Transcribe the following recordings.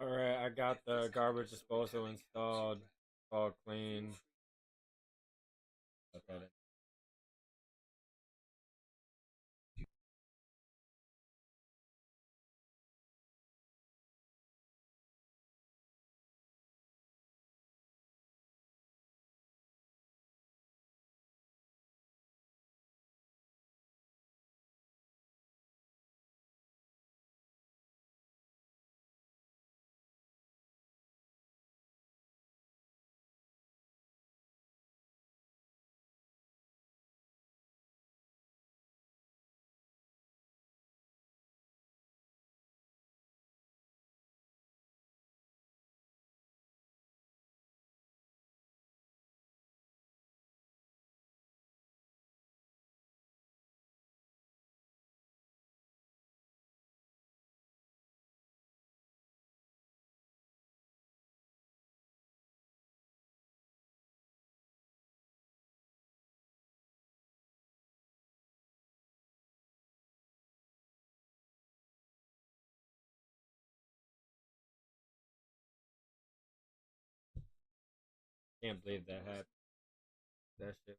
All right, I got the garbage disposal installed, all clean. Okay. Can't believe that happened. That shit.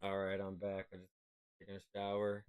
All right, I'm back. I just taking a shower.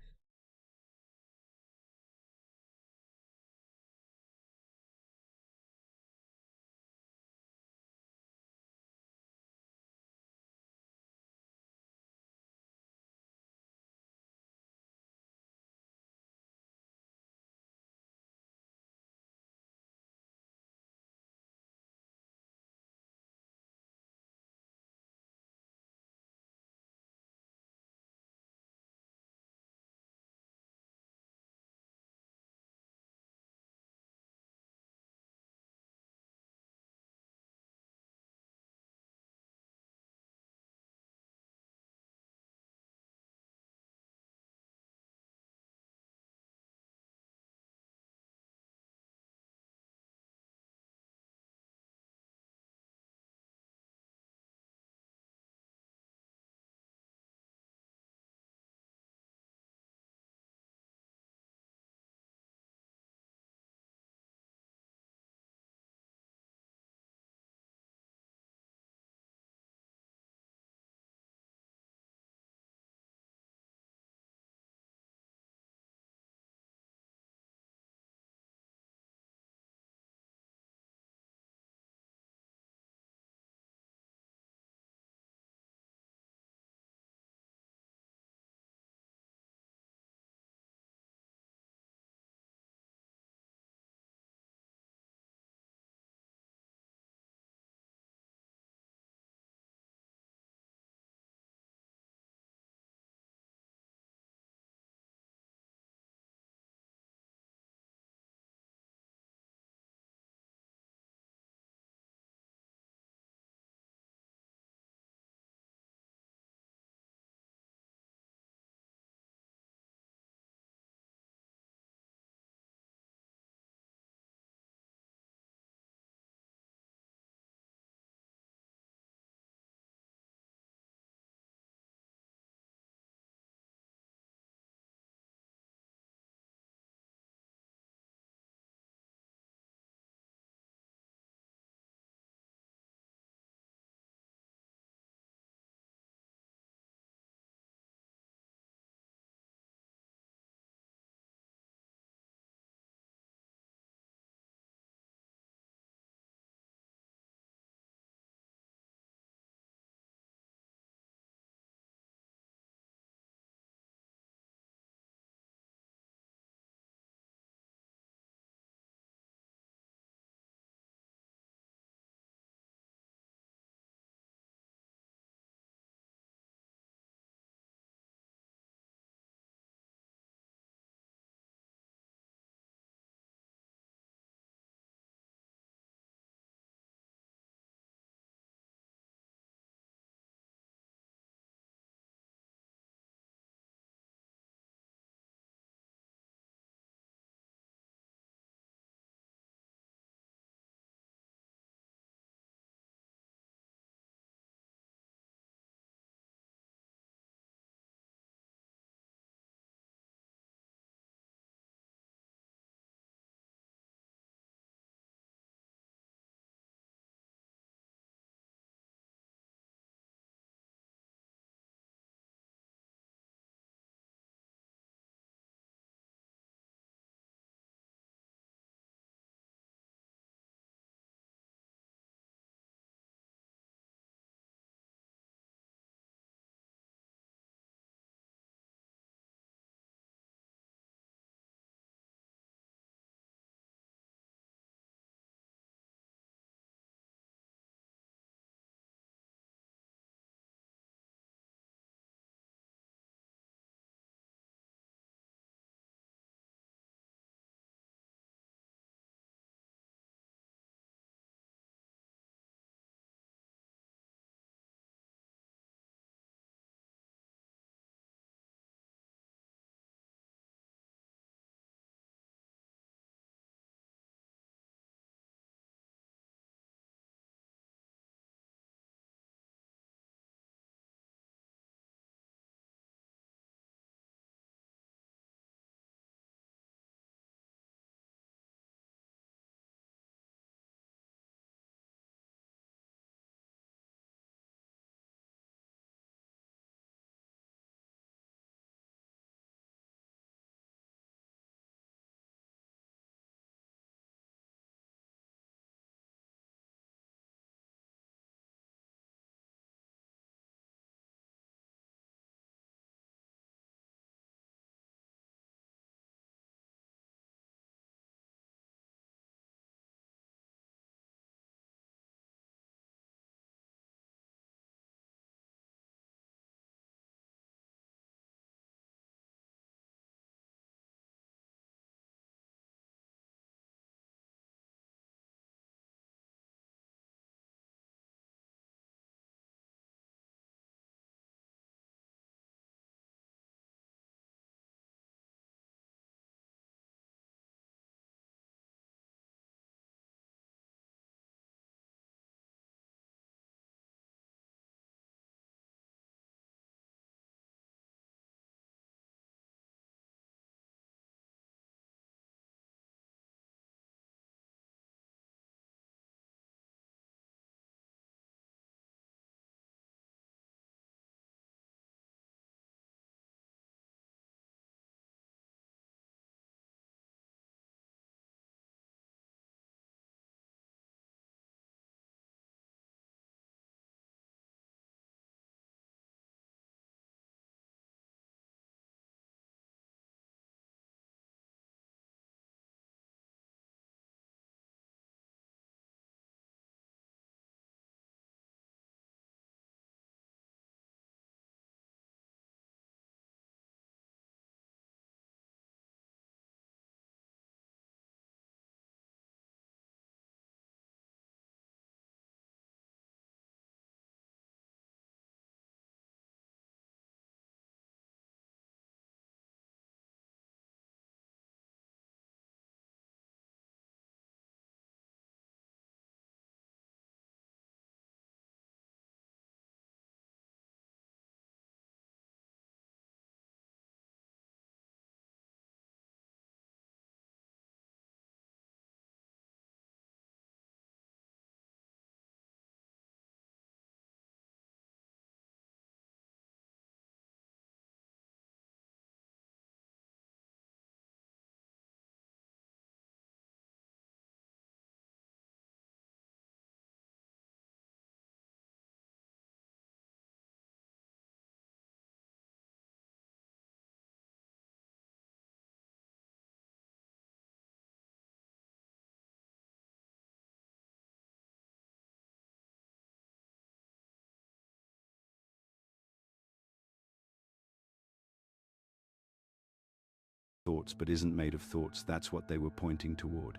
thoughts but isn't made of thoughts, that's what they were pointing toward.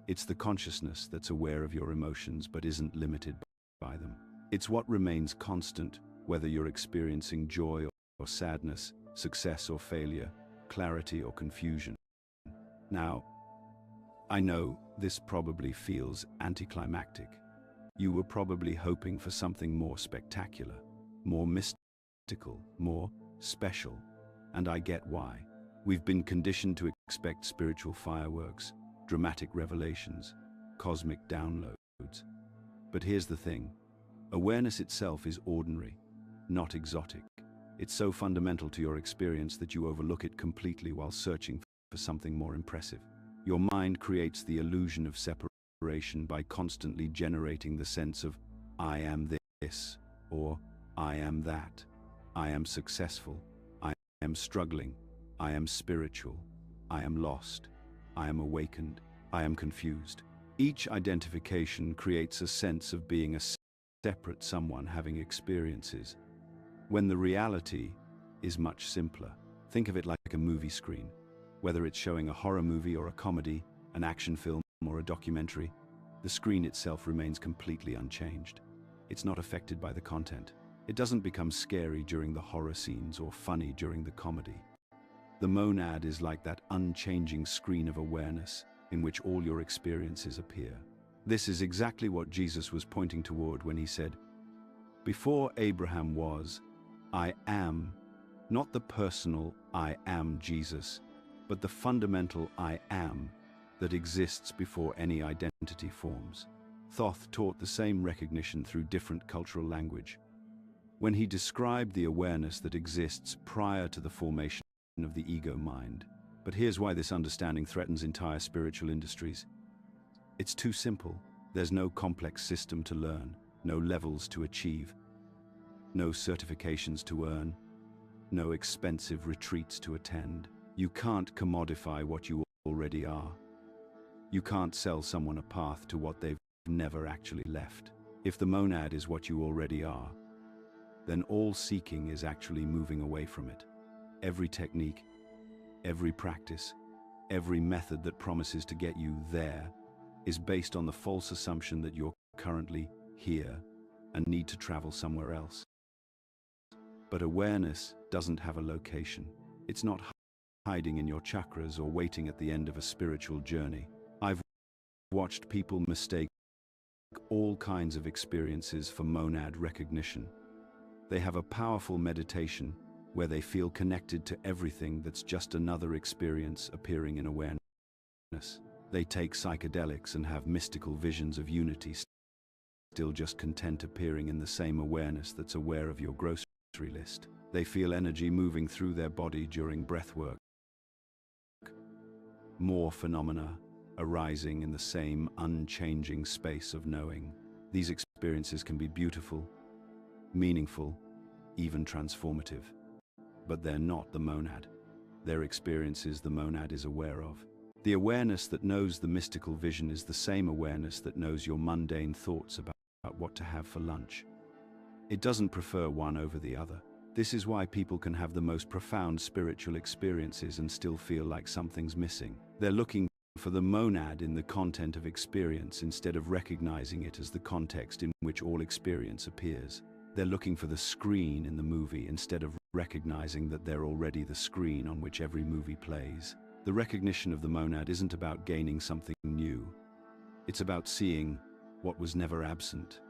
It's the consciousness that's aware of your emotions but isn't limited by them. It's what remains constant, whether you're experiencing joy or sadness, success or failure, clarity or confusion. Now, I know this probably feels anticlimactic. You were probably hoping for something more spectacular, more mystical, more special, and I get why. We've been conditioned to expect spiritual fireworks, dramatic revelations, cosmic downloads. But here's the thing. Awareness itself is ordinary, not exotic. It's so fundamental to your experience that you overlook it completely while searching for something more impressive. Your mind creates the illusion of separation by constantly generating the sense of, I am this, or I am that. I am successful. I am struggling. I am spiritual. I am lost. I am awakened. I am confused. Each identification creates a sense of being a separate someone having experiences, when the reality is much simpler. Think of it like a movie screen. Whether it's showing a horror movie or a comedy, an action film or a documentary, the screen itself remains completely unchanged. It's not affected by the content. It doesn't become scary during the horror scenes or funny during the comedy. The monad is like that unchanging screen of awareness in which all your experiences appear. This is exactly what Jesus was pointing toward when he said, "Before Abraham was, I am," not the personal I am Jesus, but the fundamental I am that exists before any identity forms. Thoth taught the same recognition through different cultural language. When he described the awareness that exists prior to the formation of the ego mind. But here's why this understanding threatens entire spiritual industries. It's too simple. There's no complex system to learn, no levels to achieve, no certifications to earn, no expensive retreats to attend. You can't commodify what you already are. You can't sell someone a path to what they've never actually left. If the monad is what you already are, then all seeking is actually moving away from it. Every technique, every practice, every method that promises to get you there is based on the false assumption that you're currently here and need to travel somewhere else. But awareness doesn't have a location. It's not hiding in your chakras or waiting at the end of a spiritual journey. I've watched people mistake all kinds of experiences for monad recognition. They have a powerful meditation where they feel connected to everything that's just another experience appearing in awareness. They take psychedelics and have mystical visions of unity, still just content appearing in the same awareness that's aware of your grocery list. They feel energy moving through their body during breath work. More phenomena arising in the same unchanging space of knowing. These experiences can be beautiful, meaningful, even transformative. But they're not the monad. They're experiences the monad is aware of. The awareness that knows the mystical vision is the same awareness that knows your mundane thoughts about what to have for lunch. It doesn't prefer one over the other. This is why people can have the most profound spiritual experiences and still feel like something's missing. They're looking for the monad in the content of experience instead of recognizing it as the context in which all experience appears. They're looking for the screen in the movie instead of recognizing that they're already the screen on which every movie plays. The recognition of the monad isn't about gaining something new. It's about seeing what was never absent.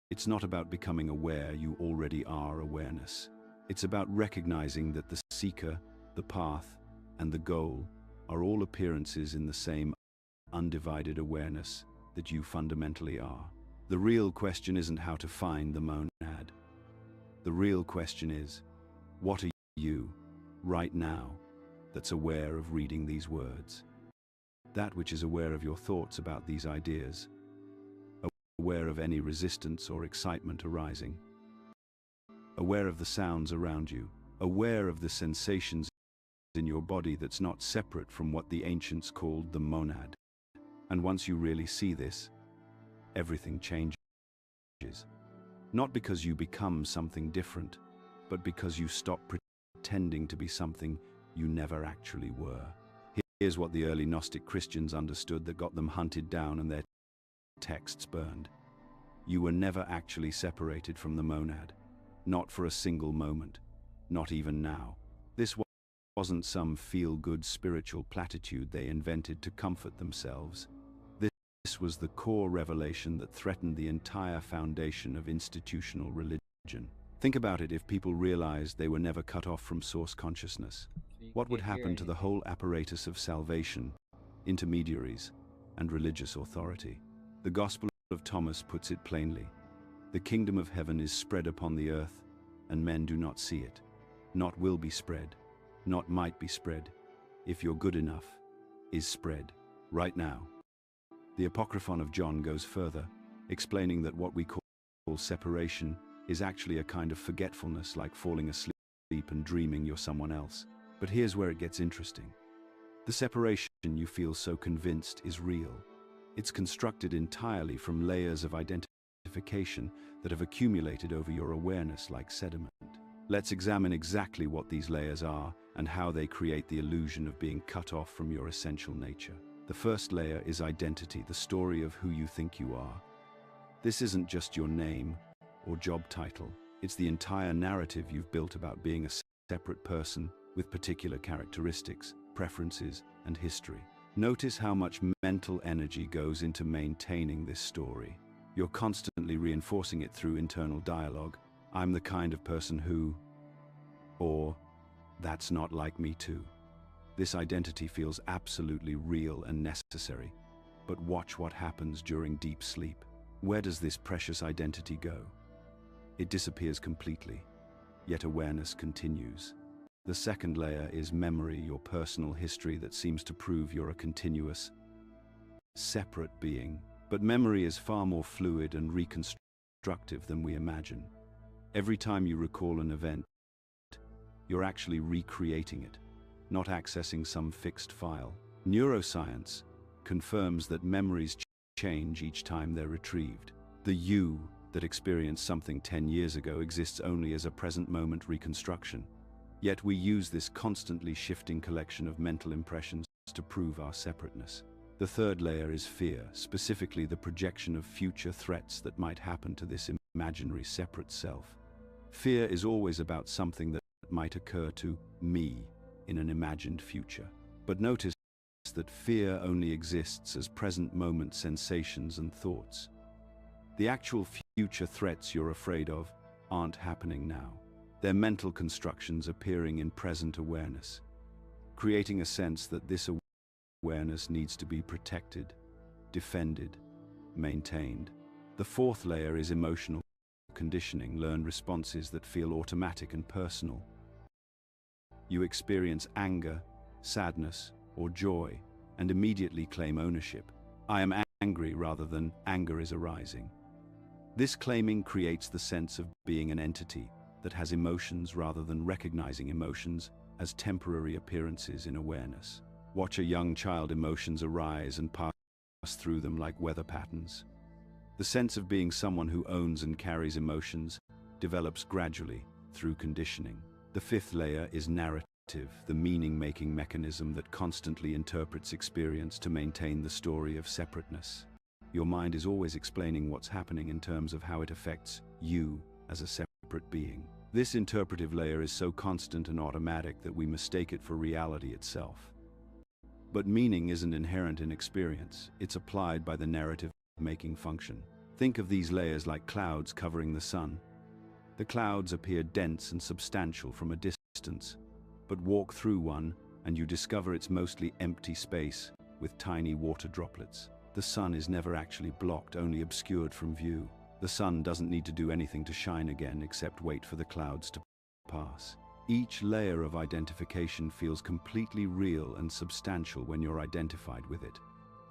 It's not about becoming aware you already are awareness. It's about recognizing that the seeker, the path, and the goal are all appearances in the same undivided awareness that you fundamentally are. The real question isn't how to find the monad. The real question is, what are you, right now, that's aware of reading these words? That which is aware of your thoughts about these ideas, aware of any resistance or excitement arising, aware of the sounds around you, aware of the sensations in your body that's not separate from what the ancients called the monad. And once you really see this, everything changes. Not because you become something different, but because you stop pretending to be something you never actually were. Here's what the early Gnostic Christians understood that got them hunted down and their texts burned. You were never actually separated from the monad, not for a single moment, not even now. This wasn't some feel-good spiritual platitude they invented to comfort themselves. This was the core revelation that threatened the entire foundation of institutional religion. Think about it: if people realized they were never cut off from source consciousness, what would happen to the whole apparatus of salvation, intermediaries, and religious authority? The Gospel of Thomas puts it plainly. The kingdom of heaven is spread upon the earth, and men do not see it. Not will be spread, not might be spread. If you're good enough, is spread, right now. The Apocryphon of John goes further, explaining that what we call separation is actually a kind of forgetfulness, like falling asleep and dreaming you're someone else. But here's where it gets interesting. The separation you feel so convinced is real. It's constructed entirely from layers of identification that have accumulated over your awareness like sediment. Let's examine exactly what these layers are and how they create the illusion of being cut off from your essential nature. The first layer is identity, the story of who you think you are. This isn't just your name or job title. It's the entire narrative you've built about being a separate person with particular characteristics, preferences, and history. Notice how much mental energy goes into maintaining this story. You're constantly reinforcing it through internal dialogue. I'm the kind of person who, or that's not like me too. This identity feels absolutely real and necessary. But watch what happens during deep sleep. Where does this precious identity go? It disappears completely, yet awareness continues. The second layer is memory, your personal history that seems to prove you're a continuous, separate being. But memory is far more fluid and reconstructive than we imagine. Every time you recall an event, you're actually recreating it, not accessing some fixed file. Neuroscience confirms that memories change each time they're retrieved. The you that experienced something 10 years ago exists only as a present moment reconstruction. Yet we use this constantly shifting collection of mental impressions to prove our separateness. The third layer is fear, specifically the projection of future threats that might happen to this imaginary separate self. Fear is always about something that might occur to me in an imagined future. But notice that fear only exists as present moment sensations and thoughts. The actual future threats you're afraid of aren't happening now. They're mental constructions appearing in present awareness, creating a sense that this awareness needs to be protected, defended, maintained. The fourth layer is emotional conditioning, learned responses that feel automatic and personal. You experience anger, sadness, or joy, and immediately claim ownership. I am angry rather than anger is arising. This claiming creates the sense of being an entity that has emotions rather than recognizing emotions as temporary appearances in awareness. Watch a young child emotions arise and pass through them like weather patterns. The sense of being someone who owns and carries emotions develops gradually through conditioning. The fifth layer is narrative, the meaning-making mechanism that constantly interprets experience to maintain the story of separateness. Your mind is always explaining what's happening in terms of how it affects you as a separate being. This interpretive layer is so constant and automatic that we mistake it for reality itself. But meaning isn't inherent in experience. It's applied by the narrative-making function. Think of these layers like clouds covering the sun. The clouds appear dense and substantial from a distance, but walk through one and you discover it's mostly empty space with tiny water droplets. The sun is never actually blocked, only obscured from view. The sun doesn't need to do anything to shine again except wait for the clouds to pass. Each layer of identification feels completely real and substantial when you're identified with it,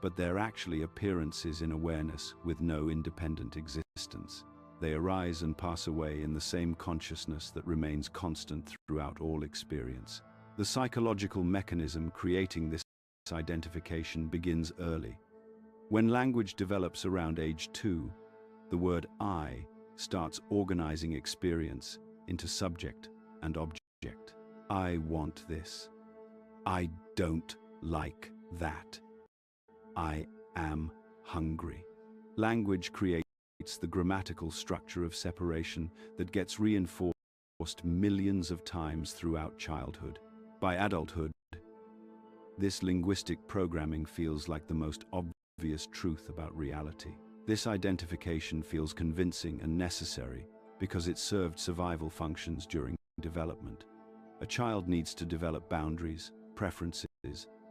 but they're actually appearances in awareness with no independent existence. They arise and pass away in the same consciousness that remains constant throughout all experience. The psychological mechanism creating this identification begins early. When language develops around age 2, the word I starts organizing experience into subject and object. I want this. I don't like that. I am hungry. Language creates the grammatical structure of separation that gets reinforced millions of times throughout childhood. By adulthood, this linguistic programming feels like the most obvious truth about reality. This identification feels convincing and necessary because it served survival functions during development. A child needs to develop boundaries, preferences,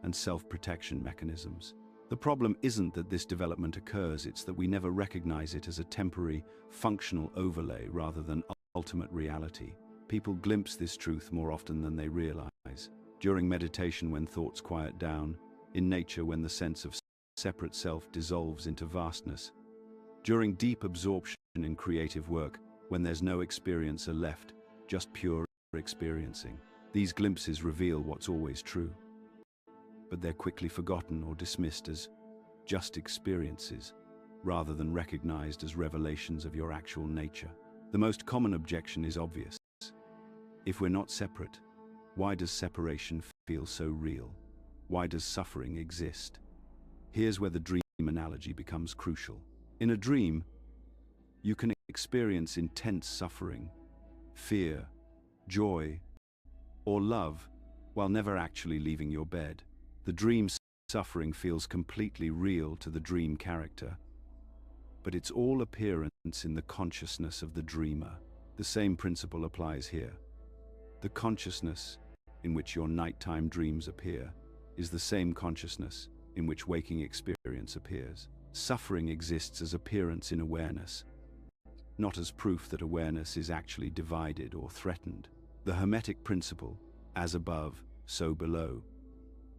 and self-protection mechanisms. The problem isn't that this development occurs, it's that we never recognize it as a temporary, functional overlay rather than ultimate reality. People glimpse this truth more often than they realize. During meditation, when thoughts quiet down, in nature, when the sense of separate self dissolves into vastness, during deep absorption in creative work, when there's no experiencer left, just pure experiencing. These glimpses reveal what's always true, but they're quickly forgotten or dismissed as just experiences, rather than recognized as revelations of your actual nature. The most common objection is obvious. If we're not separate, why does separation feel so real? Why does suffering exist? Here's where the dream analogy becomes crucial. In a dream, you can experience intense suffering, fear, joy, or love while never actually leaving your bed. The dream suffering feels completely real to the dream character, but it's all appearance in the consciousness of the dreamer. The same principle applies here. The consciousness in which your nighttime dreams appear is the same consciousness in which waking experience appears. Suffering exists as appearance in awareness, not as proof that awareness is actually divided or threatened. The Hermetic principle, as above, so below,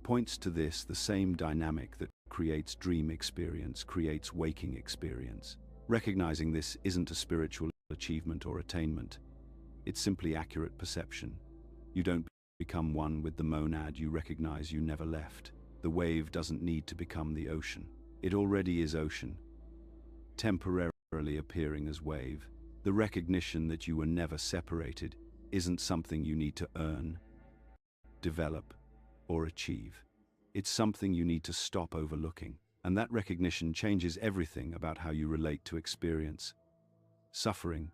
points to this. The same dynamic that creates dream experience creates waking experience. Recognizing this isn't a spiritual achievement or attainment. It's simply accurate perception. You don't become one with the monad, you recognize you never left. The wave doesn't need to become the ocean. It already is ocean, temporarily appearing as wave. The recognition that you were never separated isn't something you need to earn, develop, or achieve. It's something you need to stop overlooking. And that recognition changes everything about how you relate to experience, suffering,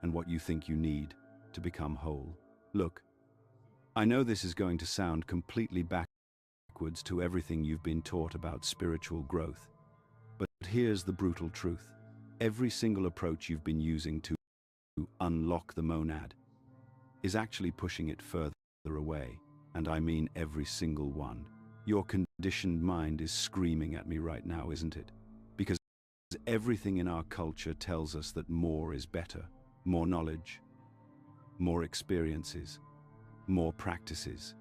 and what you think you need to become whole. Look, I know this is going to sound completely backwards to everything you've been taught about spiritual growth, but here's the brutal truth. Every single approach you've been using to unlock the monad is actually pushing it further away, and I mean every single one. Your conditioned mind is screaming at me right now, isn't it? Because everything in our culture tells us that more is better. More knowledge, more experiences, more practices,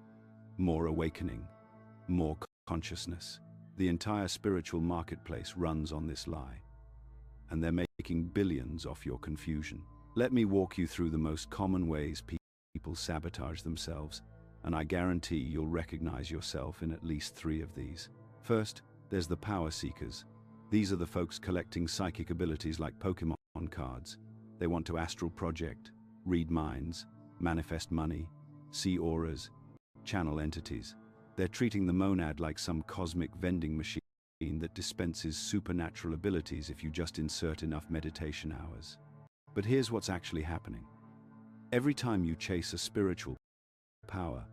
more awakening, more consciousness. The entire spiritual marketplace runs on this lie, and they're making billions off your confusion. Let me walk you through the most common ways people sabotage themselves, and I guarantee you'll recognize yourself in at least 3 of these. First, there's the power seekers. These are the folks collecting psychic abilities like Pokemon cards. They want to astral project, read minds, manifest money, see auras, channel entities. They're treating the monad like some cosmic vending machine that dispenses supernatural abilities if you just insert enough meditation hours. But here's what's actually happening. Every time you chase a spiritual power,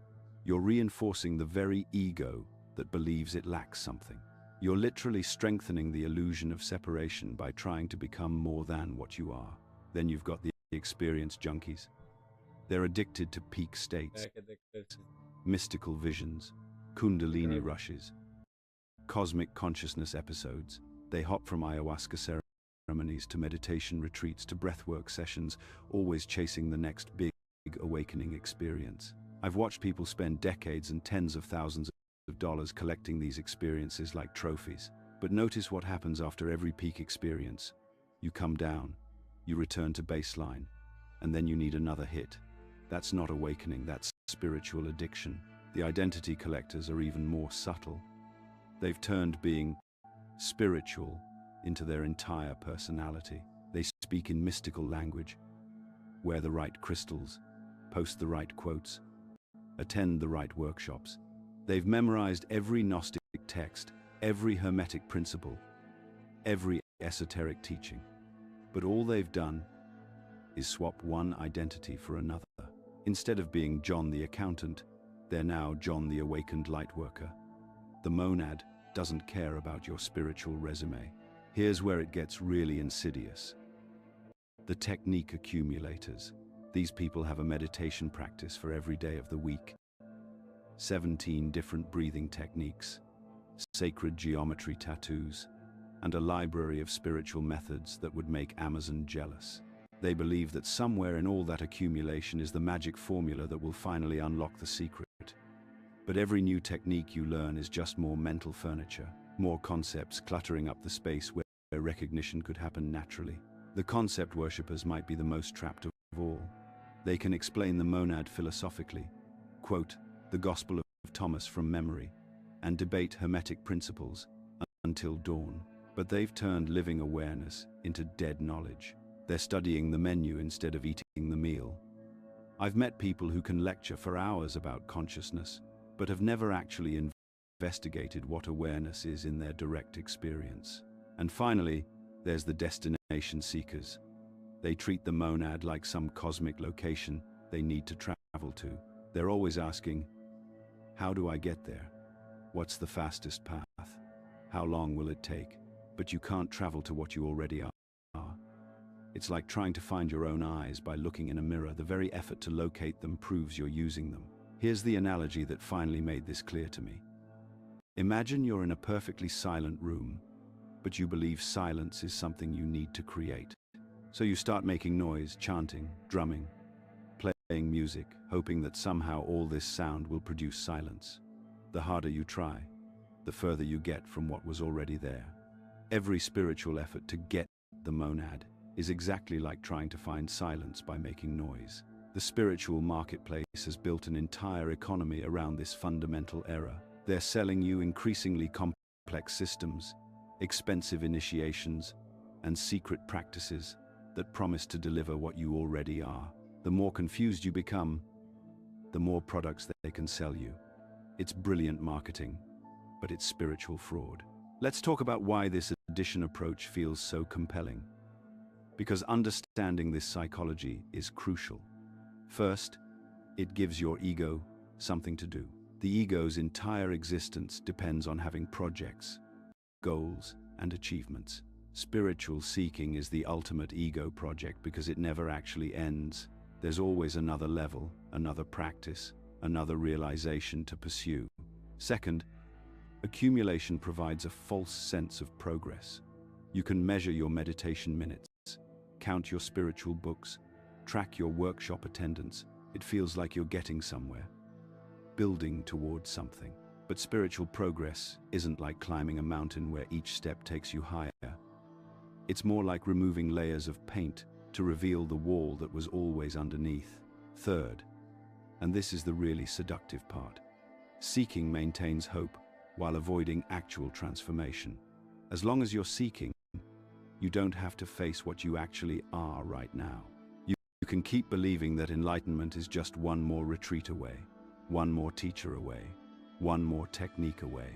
you're reinforcing the very ego that believes it lacks something. You're literally strengthening the illusion of separation by trying to become more than what you are. Then you've got the experienced junkies. They're addicted to peak states, mystical visions, kundalini rushes, cosmic consciousness episodes. They hop from ayahuasca ceremonies to meditation retreats to breathwork sessions, always chasing the next big awakening experience. I've watched people spend decades and tens of thousands of dollars collecting these experiences like trophies. But notice what happens after every peak experience. You come down, you return to baseline, and then you need another hit. That's not awakening, that's spiritual addiction. The identity collectors are even more subtle. They've turned being spiritual into their entire personality. They speak in mystical language, wear the right crystals, post the right quotes, attend the right workshops, They've memorized every Gnostic text, every Hermetic principle, every esoteric teaching. But all they've done is swap one identity for another. Instead of being John the accountant, they're now John the awakened lightworker. The monad doesn't care about your spiritual resume. Here's where it gets really insidious. The technique accumulators. These people have a meditation practice for every day of the week. 17 different breathing techniques, sacred geometry tattoos, and a library of spiritual methods that would make Amazon jealous. They believe that somewhere in all that accumulation is the magic formula that will finally unlock the secret. But every new technique you learn is just more mental furniture, more concepts cluttering up the space where recognition could happen naturally. The concept worshippers might be the most trapped of all. They can explain the monad philosophically, quote the Gospel of Thomas from memory, and debate Hermetic principles until dawn. But they've turned living awareness into dead knowledge. They're studying the menu instead of eating the meal. I've met people who can lecture for hours about consciousness, but have never actually investigated what awareness is in their direct experience. And finally, there's the destination seekers. They treat the monad like some cosmic location they need to travel to. They're always asking, how do I get there? What's the fastest path? How long will it take? But you can't travel to what you already are. It's like trying to find your own eyes by looking in a mirror. The very effort to locate them proves you're using them. Here's the analogy that finally made this clear to me. Imagine you're in a perfectly silent room, but you believe silence is something you need to create. So you start making noise, chanting, drumming, playing music, hoping that somehow all this sound will produce silence. The harder you try, the further you get from what was already there. Every spiritual effort to get the monad is exactly like trying to find silence by making noise. The spiritual marketplace has built an entire economy around this fundamental error. They're selling you increasingly complex systems, expensive initiations, and secret practices that promise to deliver what you already are. The more confused you become, the more products they can sell you. It's brilliant marketing, but it's spiritual fraud. Let's talk about why this addition approach feels so compelling. Because understanding this psychology is crucial. First, it gives your ego something to do. The ego's entire existence depends on having projects, goals, and achievements. Spiritual seeking is the ultimate ego project because it never actually ends. There's always another level, another practice, another realization to pursue. Second, accumulation provides a false sense of progress. You can measure your meditation minutes, count your spiritual books, track your workshop attendance. It feels like you're getting somewhere, building towards something. But spiritual progress isn't like climbing a mountain where each step takes you higher. It's more like removing layers of paint to reveal the wall that was always underneath. Third, and this is the really seductive part, seeking maintains hope while avoiding actual transformation. As long as you're seeking, you don't have to face what you actually are right now. You can keep believing that enlightenment is just one more retreat away, one more teacher away, one more technique away.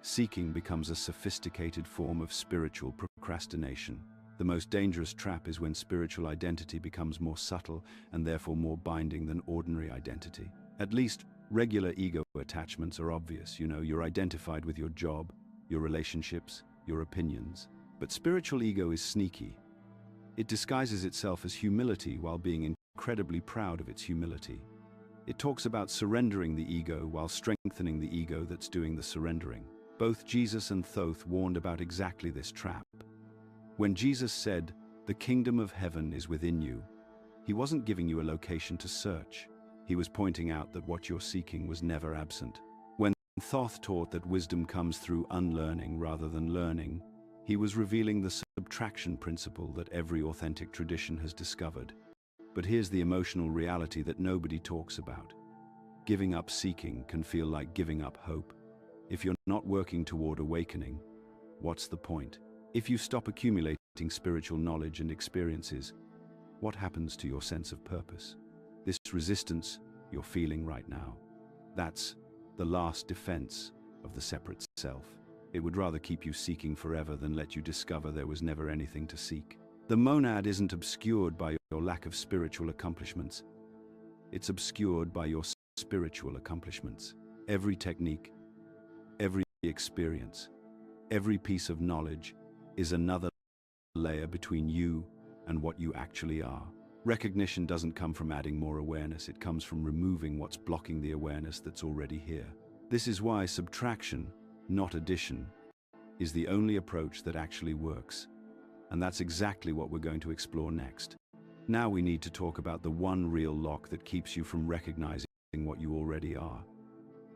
Seeking becomes a sophisticated form of spiritual procrastination. The most dangerous trap is when spiritual identity becomes more subtle and therefore more binding than ordinary identity. At least regular ego attachments are obvious. You're identified with your job, your relationships, your opinions. But spiritual ego is sneaky. It disguises itself as humility while being incredibly proud of its humility. It talks about surrendering the ego while strengthening the ego that's doing the surrendering. Both Jesus and Thoth warned about exactly this trap. When Jesus said, "The kingdom of heaven is within you," he wasn't giving you a location to search. He was pointing out that what you're seeking was never absent. When Thoth taught that wisdom comes through unlearning rather than learning, he was revealing the subtraction principle that every authentic tradition has discovered. But here's the emotional reality that nobody talks about. Giving up seeking can feel like giving up hope. If you're not working toward awakening, what's the point? If you stop accumulating spiritual knowledge and experiences, what happens to your sense of purpose? This resistance you're feeling right now, that's the last defense of the separate self. It would rather keep you seeking forever than let you discover there was never anything to seek. The monad isn't obscured by your lack of spiritual accomplishments. It's obscured by your spiritual accomplishments. Every technique, every experience, every piece of knowledge is another layer between you and what you actually are. Recognition doesn't come from adding more awareness, it comes from removing what's blocking the awareness that's already here. This is why subtraction, not addition, is the only approach that actually works. And that's exactly what we're going to explore next. Now we need to talk about the one real lock that keeps you from recognizing what you already are.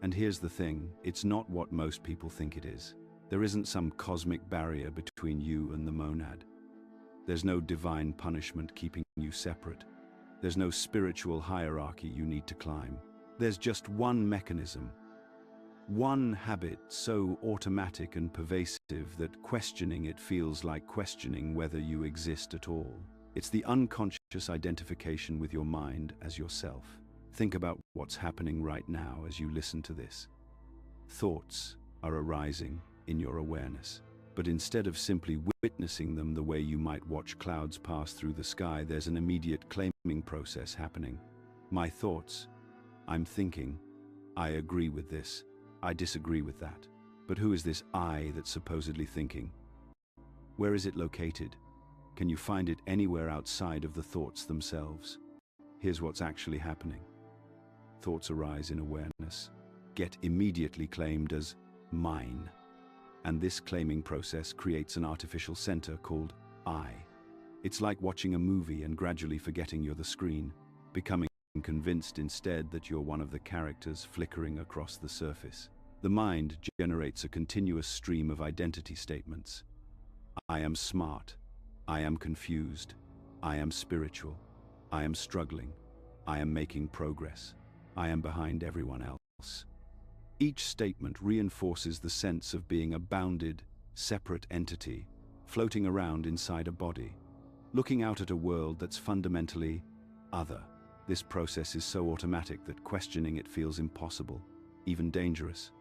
And here's the thing, it's not what most people think it is. There isn't some cosmic barrier between you and the monad. There's no divine punishment keeping you separate. There's no spiritual hierarchy you need to climb. There's just one mechanism, one habit so automatic and pervasive that questioning it feels like questioning whether you exist at all. It's the unconscious identification with your mind as yourself. Think about what's happening right now as you listen to this. Thoughts are arising in your awareness. But instead of simply witnessing them the way you might watch clouds pass through the sky, there's an immediate claiming process happening. My thoughts, I'm thinking, I agree with this, I disagree with that. But who is this I that's supposedly thinking? Where is it located? Can you find it anywhere outside of the thoughts themselves? Here's what's actually happening. Thoughts arise in awareness, get immediately claimed as mine. And this claiming process creates an artificial center called I. It's like watching a movie and gradually forgetting you're the screen, becoming convinced instead that you're one of the characters flickering across the surface. The mind generates a continuous stream of identity statements. I am smart. I am confused. I am spiritual. I am struggling. I am making progress. I am behind everyone else. Each statement reinforces the sense of being a bounded, separate entity, floating around inside a body, looking out at a world that's fundamentally other. This process is so automatic that questioning it feels impossible, even dangerous.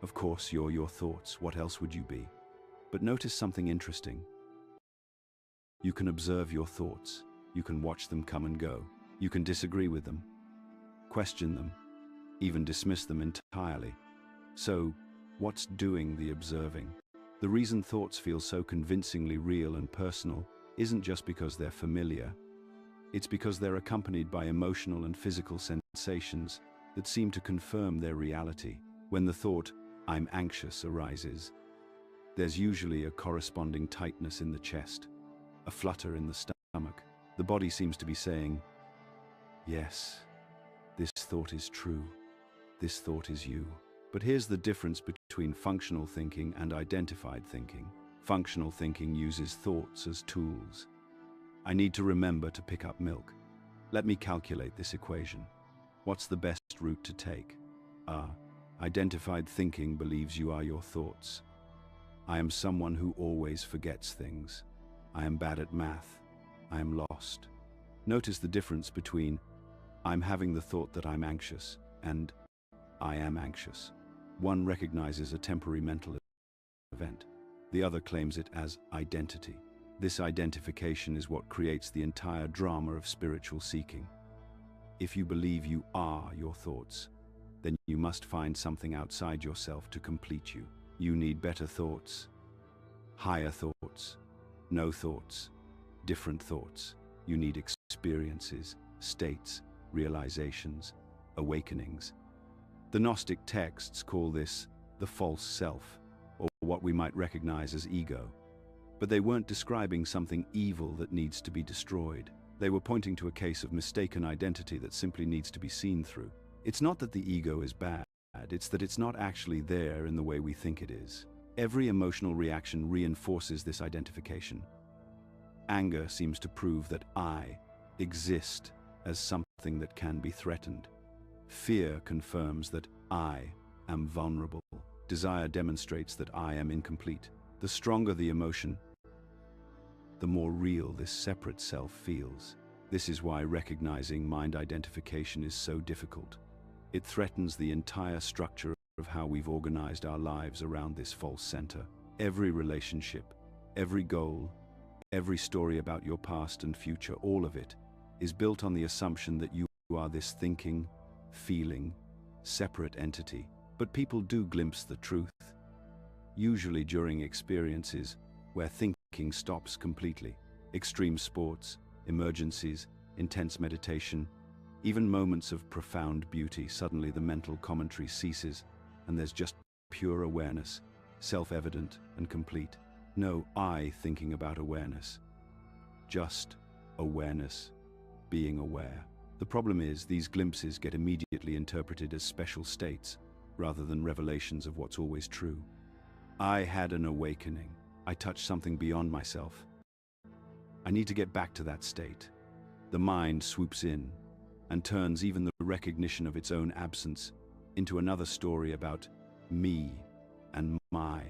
Of course, you're your thoughts. What else would you be? But notice something interesting. You can observe your thoughts. You can watch them come and go. You can disagree with them, question them, even dismiss them entirely. So, what's doing the observing? The reason thoughts feel so convincingly real and personal isn't just because they're familiar. It's because they're accompanied by emotional and physical sensations that seem to confirm their reality. When the thought, I'm anxious, arises, there's usually a corresponding tightness in the chest, a flutter in the stomach. The body seems to be saying, yes, this thought is true. This thought is you. But here's the difference between functional thinking and identified thinking. Functional thinking uses thoughts as tools. I need to remember to pick up milk. Let me calculate this equation. What's the best route to take? Identified thinking believes you are your thoughts. I am someone who always forgets things. I am bad at math. I am lost. Notice the difference between I'm having the thought that I'm anxious and I am anxious. One recognizes a temporary mental event. The other claims it as identity. This identification is what creates the entire drama of spiritual seeking. If you believe you are your thoughts, then you must find something outside yourself to complete you. You need better thoughts, higher thoughts, no thoughts, different thoughts. You need experiences, states, realizations, awakenings. The Gnostic texts call this the false self, or what we might recognize as ego. But they weren't describing something evil that needs to be destroyed. They were pointing to a case of mistaken identity that simply needs to be seen through. It's not that the ego is bad, it's that it's not actually there in the way we think it is. Every emotional reaction reinforces this identification. Anger seems to prove that I exist as something that can be threatened. Fear confirms that I am vulnerable. Desire demonstrates that I am incomplete. The stronger the emotion, the more real this separate self feels. This is why recognizing mind identification is so difficult. It threatens the entire structure of how we've organized our lives around this false center. Every relationship, every goal, every story about your past and future, all of it is built on the assumption that you are this thinking, feeling, separate entity. But people do glimpse the truth, usually during experiences where thinking stops completely. Extreme sports, emergencies, intense meditation, even moments of profound beauty. Suddenly the mental commentary ceases and there's just pure awareness, self-evident and complete. No I thinking about awareness, just awareness, being aware. The problem is these glimpses get immediately interpreted as special states rather than revelations of what's always true. I had an awakening. I touched something beyond myself. I need to get back to that state. The mind swoops in and turns even the recognition of its own absence into another story about me and my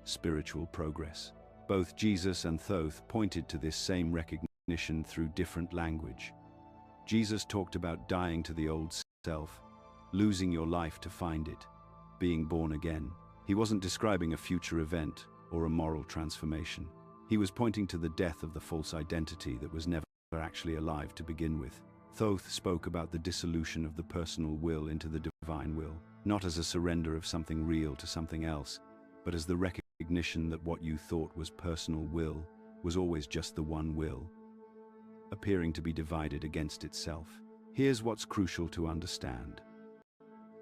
spiritual progress. Both Jesus and Thoth pointed to this same recognition through different language. Jesus talked about dying to the old self, losing your life to find it, being born again. He wasn't describing a future event or a moral transformation. He was pointing to the death of the false identity that was never actually alive to begin with. Thoth spoke about the dissolution of the personal will into the divine will, not as a surrender of something real to something else, but as the recognition that what you thought was personal will was always just the one will, appearing to be divided against itself. Here's what's crucial to understand.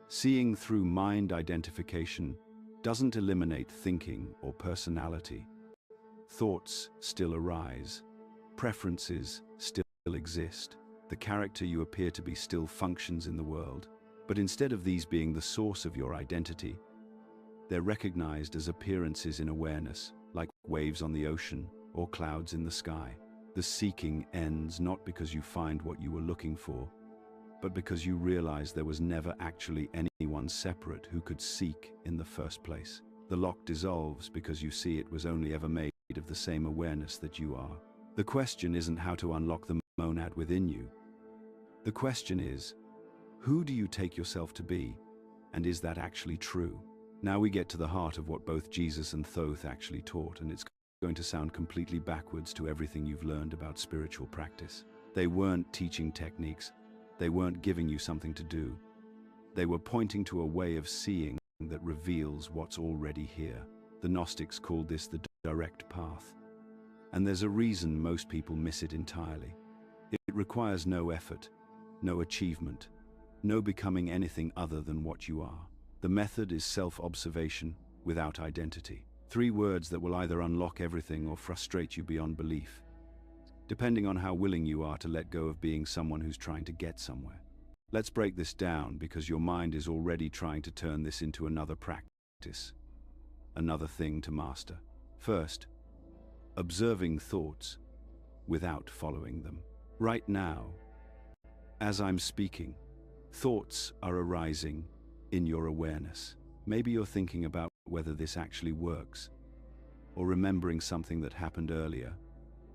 Seeing through mind identification doesn't eliminate thinking or personality. Thoughts still arise. Preferences still exist. The character you appear to be still functions in the world. But instead of these being the source of your identity, they're recognized as appearances in awareness, like waves on the ocean or clouds in the sky. The seeking ends not because you find what you were looking for, but because you realize there was never actually anyone separate who could seek in the first place. The lock dissolves because you see it was only ever made of the same awareness that you are. The question isn't how to unlock the monad within you. The question is, who do you take yourself to be, and is that actually true? Now we get to the heart of what both Jesus and Thoth actually taught, and it's going to sound completely backwards to everything you've learned about spiritual practice. They weren't teaching techniques. They weren't giving you something to do. They were pointing to a way of seeing that reveals what's already here. The Gnostics called this the direct path. And there's a reason most people miss it entirely. It requires no effort, no achievement, no becoming anything other than what you are. The method is self-observation without identity. 3 words that will either unlock everything or frustrate you beyond belief, depending on how willing you are to let go of being someone who's trying to get somewhere. Let's break this down because your mind is already trying to turn this into another practice, another thing to master. First, observing thoughts without following them. Right now, as I'm speaking, thoughts are arising in your awareness. Maybe you're thinking about whether this actually works, or remembering something that happened earlier,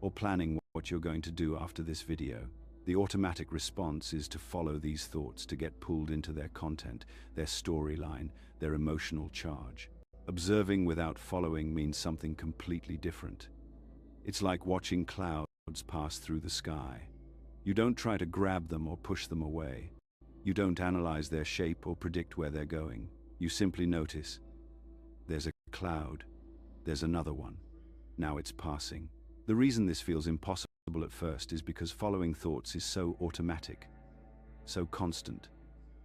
or planning what you're going to do after this video. The automatic response is to follow these thoughts, to get pulled into their content, their storyline, their emotional charge. Observing without following means something completely different. It's like watching clouds pass through the sky. You don't try to grab them or push them away. You don't analyze their shape or predict where they're going. You simply notice. There's a cloud. There's another one. Now it's passing. The reason this feels impossible at first is because following thoughts is so automatic, so constant,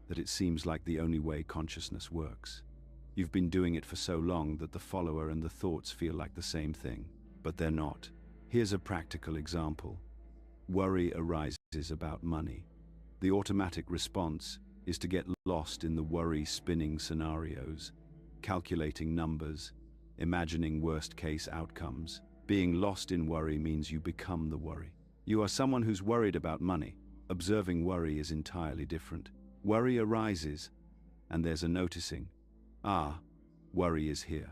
that it seems like the only way consciousness works. You've been doing it for so long that the follower and the thoughts feel like the same thing, but they're not. Here's a practical example. Worry arises about money. The automatic response is to get lost in the worry-spinning scenarios, calculating numbers, imagining worst-case outcomes. Being lost in worry means you become the worry. You are someone who's worried about money. Observing worry is entirely different. Worry arises, and there's a noticing. Ah, worry is here.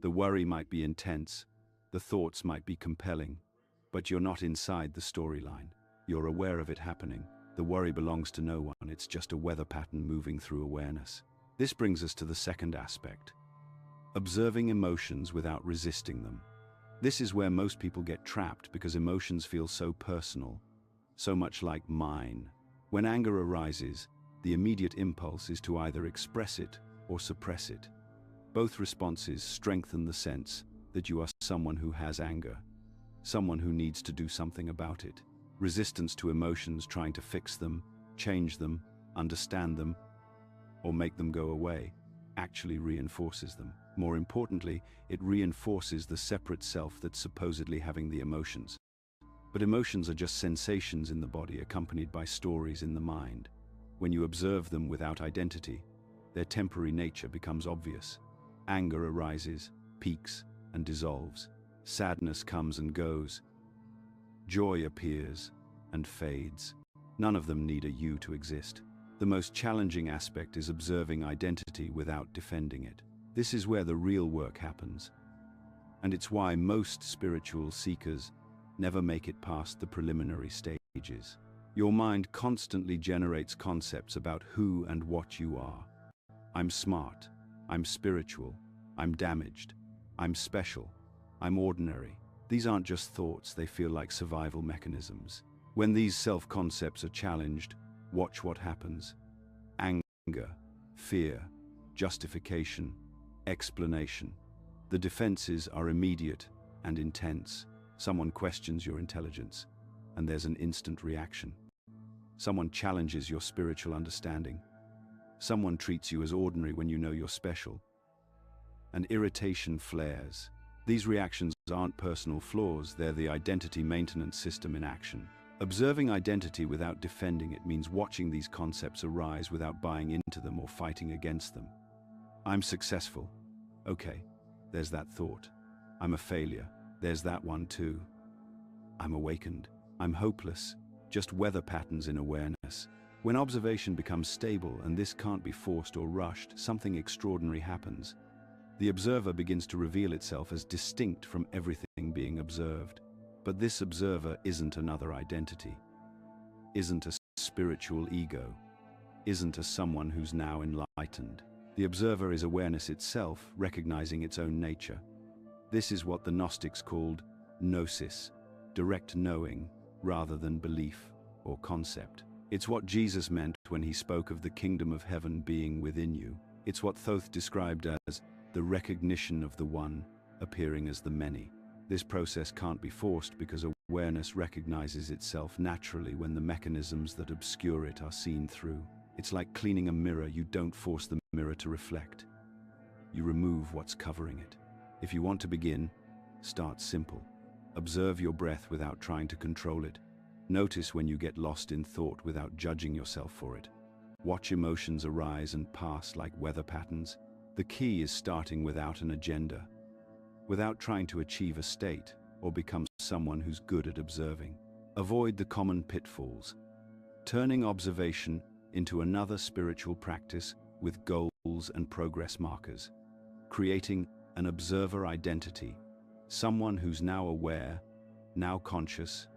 The worry might be intense, the thoughts might be compelling, but you're not inside the storyline. You're aware of it happening. The worry belongs to no one, it's just a weather pattern moving through awareness. This brings us to the second aspect: observing emotions without resisting them. This is where most people get trapped because emotions feel so personal, so much like mine. When anger arises, the immediate impulse is to either express it or suppress it. Both responses strengthen the sense that you are someone who has anger, someone who needs to do something about it. Resistance to emotions, trying to fix them, change them, understand them, or make them go away, actually reinforces them. More importantly, it reinforces the separate self that's supposedly having the emotions. But emotions are just sensations in the body accompanied by stories in the mind. When you observe them without identity, their temporary nature becomes obvious. Anger arises, peaks, and dissolves. Sadness comes and goes. Joy appears and fades. None of them need a you to exist. The most challenging aspect is observing identity without defending it. This is where the real work happens. And it's why most spiritual seekers never make it past the preliminary stages. Your mind constantly generates concepts about who and what you are. I'm smart. I'm spiritual. I'm damaged. I'm special. I'm ordinary. These aren't just thoughts, they feel like survival mechanisms. When these self-concepts are challenged, watch what happens. Anger, fear, justification, explanation. The defenses are immediate and intense. Someone questions your intelligence, and there's an instant reaction. Someone challenges your spiritual understanding. Someone treats you as ordinary when you know you're special. And irritation flares. These reactions aren't personal flaws, they're the identity maintenance system in action. Observing identity without defending it means watching these concepts arise without buying into them or fighting against them. I'm successful. Okay, there's that thought. I'm a failure. There's that one too. I'm awakened. I'm hopeless. Just weather patterns in awareness. When observation becomes stable, and this can't be forced or rushed, something extraordinary happens. The observer begins to reveal itself as distinct from everything being observed. But this observer isn't another identity, isn't a spiritual ego, isn't a someone who's now enlightened. The observer is awareness itself, recognizing its own nature. This is what the Gnostics called gnosis, direct knowing rather than belief or concept. It's what Jesus meant when he spoke of the kingdom of heaven being within you. It's what Thoth described as the recognition of the one appearing as the many. This process can't be forced because awareness recognizes itself naturally when the mechanisms that obscure it are seen through. It's like cleaning a mirror. You don't force the mirror to reflect. You remove what's covering it. If you want to begin, start simple. Observe your breath without trying to control it. Notice when you get lost in thought without judging yourself for it. Watch emotions arise and pass like weather patterns. The key is starting without an agenda, without trying to achieve a state or become someone who's good at observing. Avoid the common pitfalls, turning observation into another spiritual practice with goals and progress markers, creating an observer identity, someone who's now aware, now conscious,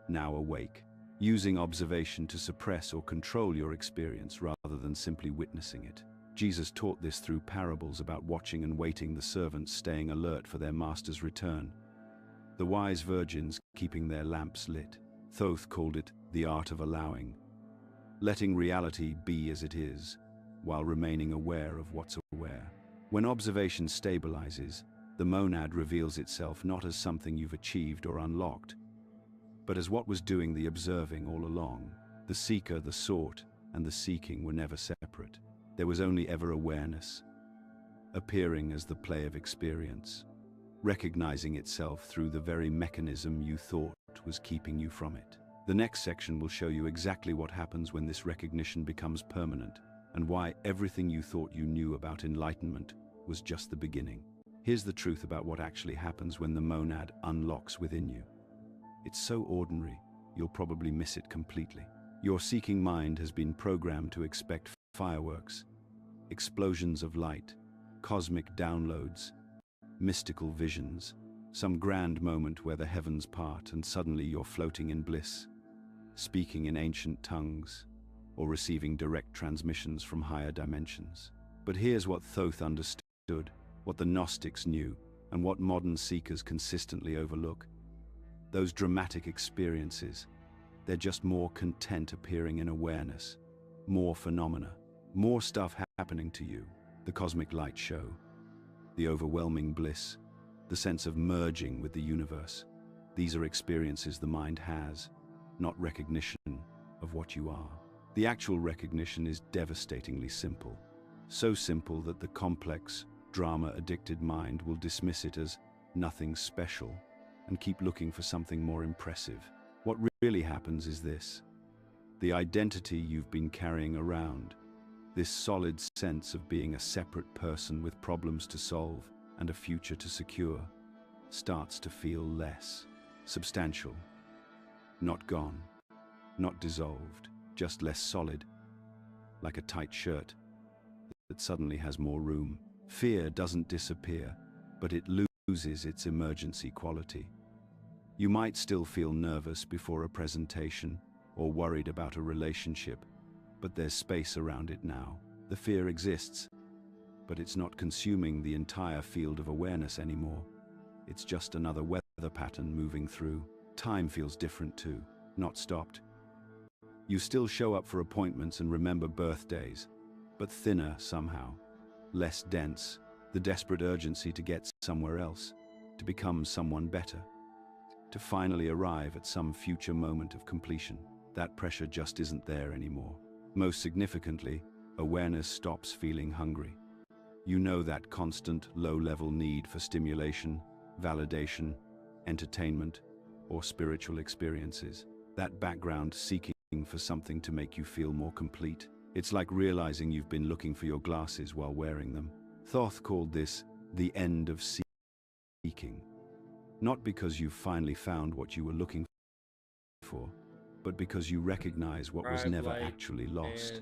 now awake, using observation to suppress or control your experience rather than simply witnessing it. Jesus taught this through parables about watching and waiting, the servants staying alert for their master's return, the wise virgins keeping their lamps lit. Thoth called it the art of allowing, letting reality be as it is, while remaining aware of what's aware. When observation stabilizes, the monad reveals itself not as something you've achieved or unlocked, but as what was doing the observing all along. The seeker, the sought, and the seeking were never separate. There was only ever awareness, appearing as the play of experience, recognizing itself through the very mechanism you thought was keeping you from it. The next section will show you exactly what happens when this recognition becomes permanent, and why everything you thought you knew about enlightenment was just the beginning. Here's the truth about what actually happens when the monad unlocks within you. It's so ordinary, you'll probably miss it completely. Your seeking mind has been programmed to expect fireworks, explosions of light, cosmic downloads, mystical visions, some grand moment where the heavens part and suddenly you're floating in bliss. speaking in ancient tongues, or receiving direct transmissions from higher dimensions. But here's what Thoth understood, what the Gnostics knew, and what modern seekers consistently overlook. Those dramatic experiences, they're just more content appearing in awareness, more phenomena, more stuff happening to you. The cosmic light show, the overwhelming bliss, the sense of merging with the universe. These are experiences the mind has, not recognition of what you are. The actual recognition is devastatingly simple. So simple that the complex, drama-addicted mind will dismiss it as nothing special and keep looking for something more impressive. What really happens is this: the identity you've been carrying around, this solid sense of being a separate person with problems to solve and a future to secure, starts to feel less substantial. Not gone, not dissolved, just less solid, like a tight shirt that suddenly has more room. Fear doesn't disappear, but it loses its emergency quality. You might still feel nervous before a presentation or worried about a relationship, but there's space around it now. The fear exists, but it's not consuming the entire field of awareness anymore. It's just another weather pattern moving through. Time feels different too, not stopped. You still show up for appointments and remember birthdays, but thinner somehow, less dense, the desperate urgency to get somewhere else, to become someone better, to finally arrive at some future moment of completion. That pressure just isn't there anymore. Most significantly, awareness stops feeling hungry. You know that constant, low-level need for stimulation, validation, entertainment, or spiritual experiences. That background seeking for something to make you feel more complete. It's like realizing you've been looking for your glasses while wearing them. Thoth called this the end of seeking. Not because you've finally found what you were looking for, but because you recognize what was never actually lost.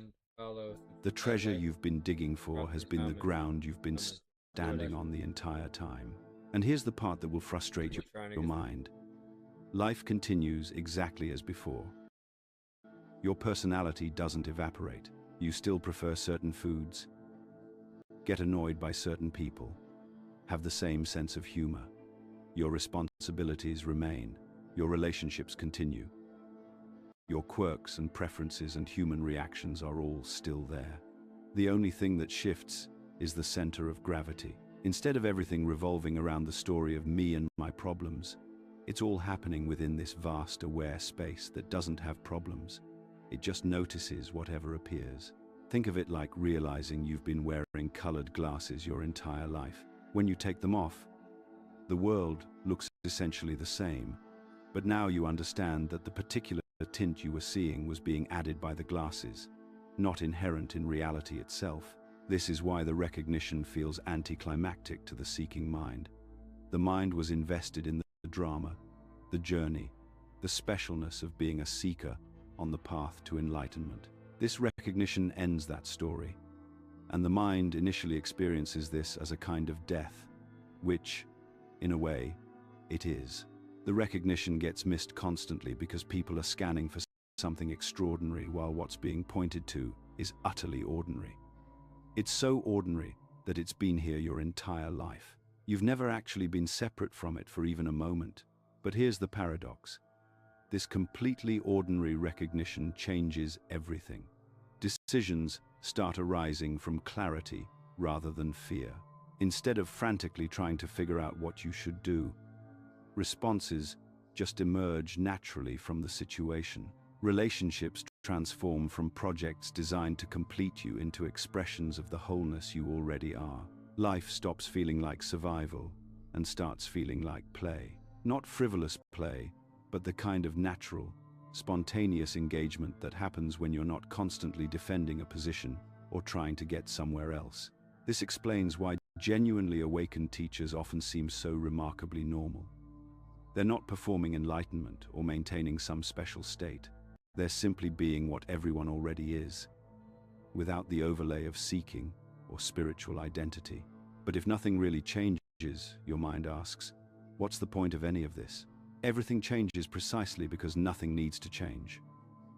The treasure you've been digging for has been the ground you've been standing on the entire time. And here's the part that will frustrate your mind. Life continues exactly as before. Your personality doesn't evaporate. You still prefer certain foods, get annoyed by certain people, have the same sense of humor. Your responsibilities remain. Your relationships continue. Your quirks and preferences and human reactions are all still there. The only thing that shifts is the center of gravity. Instead of everything revolving around the story of me and my problems, it's all happening within this vast aware space that doesn't have problems. It just notices whatever appears. Think of it like realizing you've been wearing colored glasses your entire life. When you take them off, the world looks essentially the same, but now you understand that the particular tint you were seeing was being added by the glasses, not inherent in reality itself. This is why the recognition feels anticlimactic to the seeking mind. The mind was invested in the drama, the journey, the specialness of being a seeker on the path to enlightenment. This recognition ends that story, and the mind initially experiences this as a kind of death, which, in a way, it is. The recognition gets missed constantly because people are scanning for something extraordinary while what's being pointed to is utterly ordinary. It's so ordinary that it's been here your entire life. You've never actually been separate from it for even a moment. But here's the paradox. This completely ordinary recognition changes everything. Decisions start arising from clarity rather than fear. Instead of frantically trying to figure out what you should do, responses just emerge naturally from the situation. Relationships transform from projects designed to complete you into expressions of the wholeness you already are. Life stops feeling like survival and starts feeling like play. Not frivolous play, but the kind of natural, spontaneous engagement that happens when you're not constantly defending a position or trying to get somewhere else. This explains why genuinely awakened teachers often seem so remarkably normal. They're not performing enlightenment or maintaining some special state. They're simply being what everyone already is, without the overlay of seeking or spiritual identity. But if nothing really changes, your mind asks, what's the point of any of this? Everything changes precisely because nothing needs to change.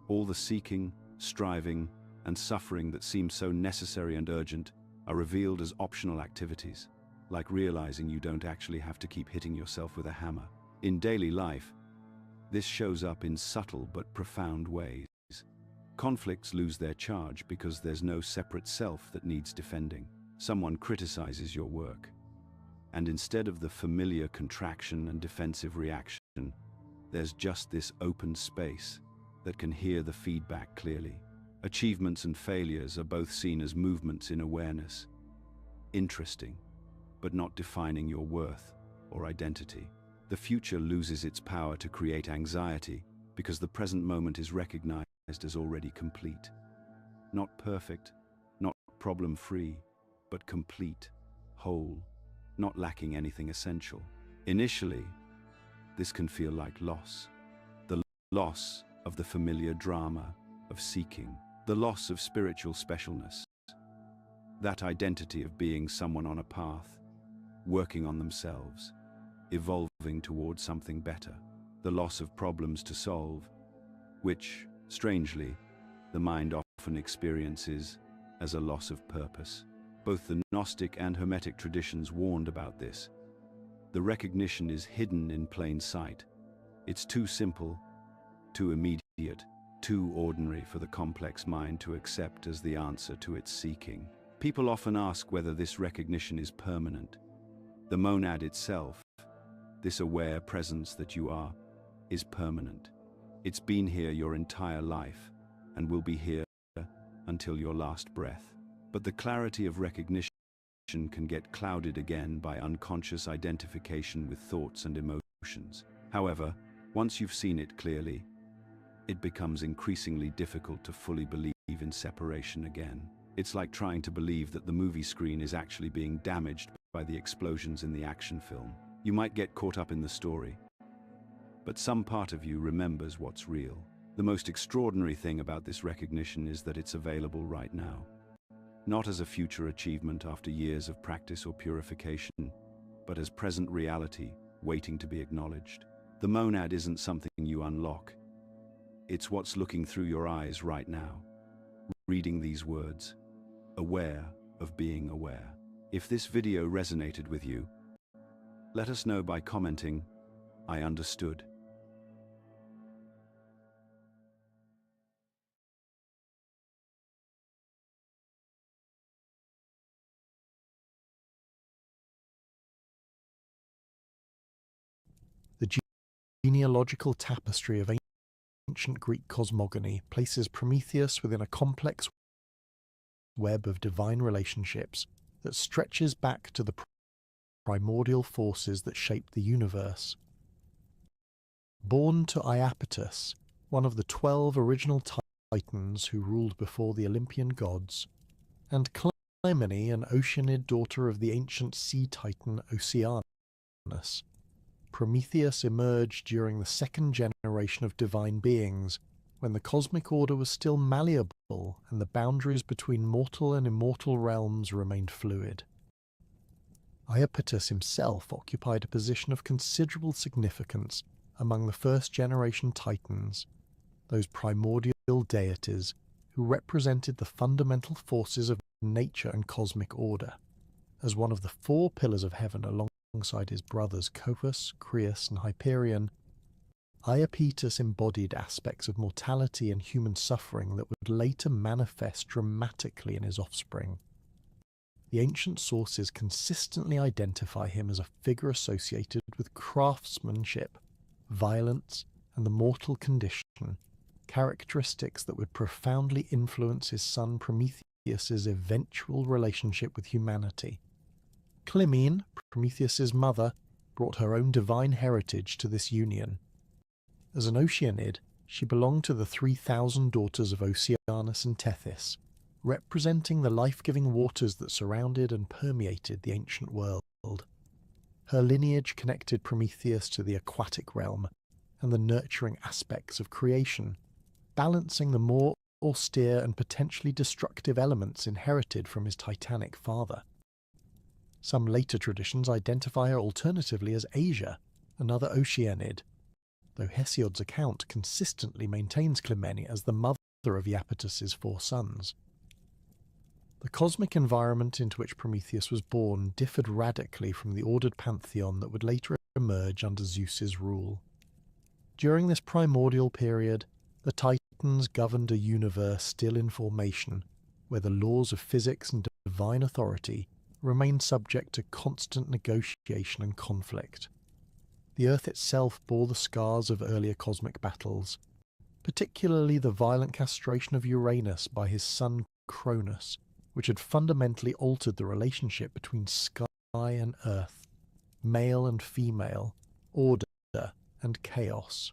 All the seeking, striving, and suffering that seemed so necessary and urgent are revealed as optional activities, like realizing you don't actually have to keep hitting yourself with a hammer. In daily life, this shows up in subtle but profound ways. Conflicts lose their charge because there's no separate self that needs defending. Someone criticizes your work, and instead of the familiar contraction and defensive reaction, there's just this open space that can hear the feedback clearly. Achievements and failures are both seen as movements in awareness. Interesting, but not defining your worth or identity. The future loses its power to create anxiety because the present moment is recognized as already complete. Not perfect, not problem-free, but complete, whole, not lacking anything essential. Initially, this can feel like loss. The loss of the familiar drama of seeking, the loss of spiritual specialness, that identity of being someone on a path, working on themselves, evolving towards something better, the loss of problems to solve, which, strangely, the mind often experiences as a loss of purpose. Both the Gnostic and Hermetic traditions warned about this. The recognition is hidden in plain sight. It's too simple, too immediate, too ordinary for the complex mind to accept as the answer to its seeking. People often ask whether this recognition is permanent. The monad itself, this aware presence that you are, is permanent. It's been here your entire life and will be here until your last breath. But the clarity of recognition can get clouded again by unconscious identification with thoughts and emotions. However, once you've seen it clearly, it becomes increasingly difficult to fully believe in separation again. It's like trying to believe that the movie screen is actually being damaged by the explosions in the action film. You might get caught up in the story, but some part of you remembers what's real. The most extraordinary thing about this recognition is that it's available right now. Not as a future achievement after years of practice or purification, but as present reality waiting to be acknowledged. The monad isn't something you unlock. It's what's looking through your eyes right now, reading these words, aware of being aware. If this video resonated with you, let us know by commenting, "I understood." The genealogical tapestry of ancient Greek cosmogony places Prometheus within a complex web of divine relationships that stretches back to the primordial forces that shaped the universe. Born to Iapetus, one of the 12 original titans who ruled before the Olympian gods, and Clymene, an Oceanid daughter of the ancient sea titan Oceanus, Prometheus emerged during the second generation of divine beings, when the cosmic order was still malleable and the boundaries between mortal and immortal realms remained fluid. Iapetus himself occupied a position of considerable significance among the first-generation titans, those primordial deities who represented the fundamental forces of nature and cosmic order. As one of the 4 pillars of heaven alongside his brothers Copas, Crius, and Hyperion, Iapetus embodied aspects of mortality and human suffering that would later manifest dramatically in his offspring. The ancient sources consistently identify him as a figure associated with craftsmanship, violence, and the mortal condition, characteristics that would profoundly influence his son Prometheus's eventual relationship with humanity. Clymene, Prometheus's mother, brought her own divine heritage to this union. As an Oceanid, she belonged to the 3,000 daughters of Oceanus and Tethys, representing the life-giving waters that surrounded and permeated the ancient world. Her lineage connected Prometheus to the aquatic realm and the nurturing aspects of creation, balancing the more austere and potentially destructive elements inherited from his titanic father. Some later traditions identify her alternatively as Asia, another Oceanid. though Hesiod's account consistently maintains Clymene as the mother of Iapetus's 4 sons. The cosmic environment into which Prometheus was born differed radically from the ordered pantheon that would later emerge under Zeus's rule. During this primordial period, the Titans governed a universe still in formation, where the laws of physics and divine authority remained subject to constant negotiation and conflict. The Earth itself bore the scars of earlier cosmic battles, particularly the violent castration of Uranus by his son Cronus, which had fundamentally altered the relationship between sky and earth, male and female, order and chaos.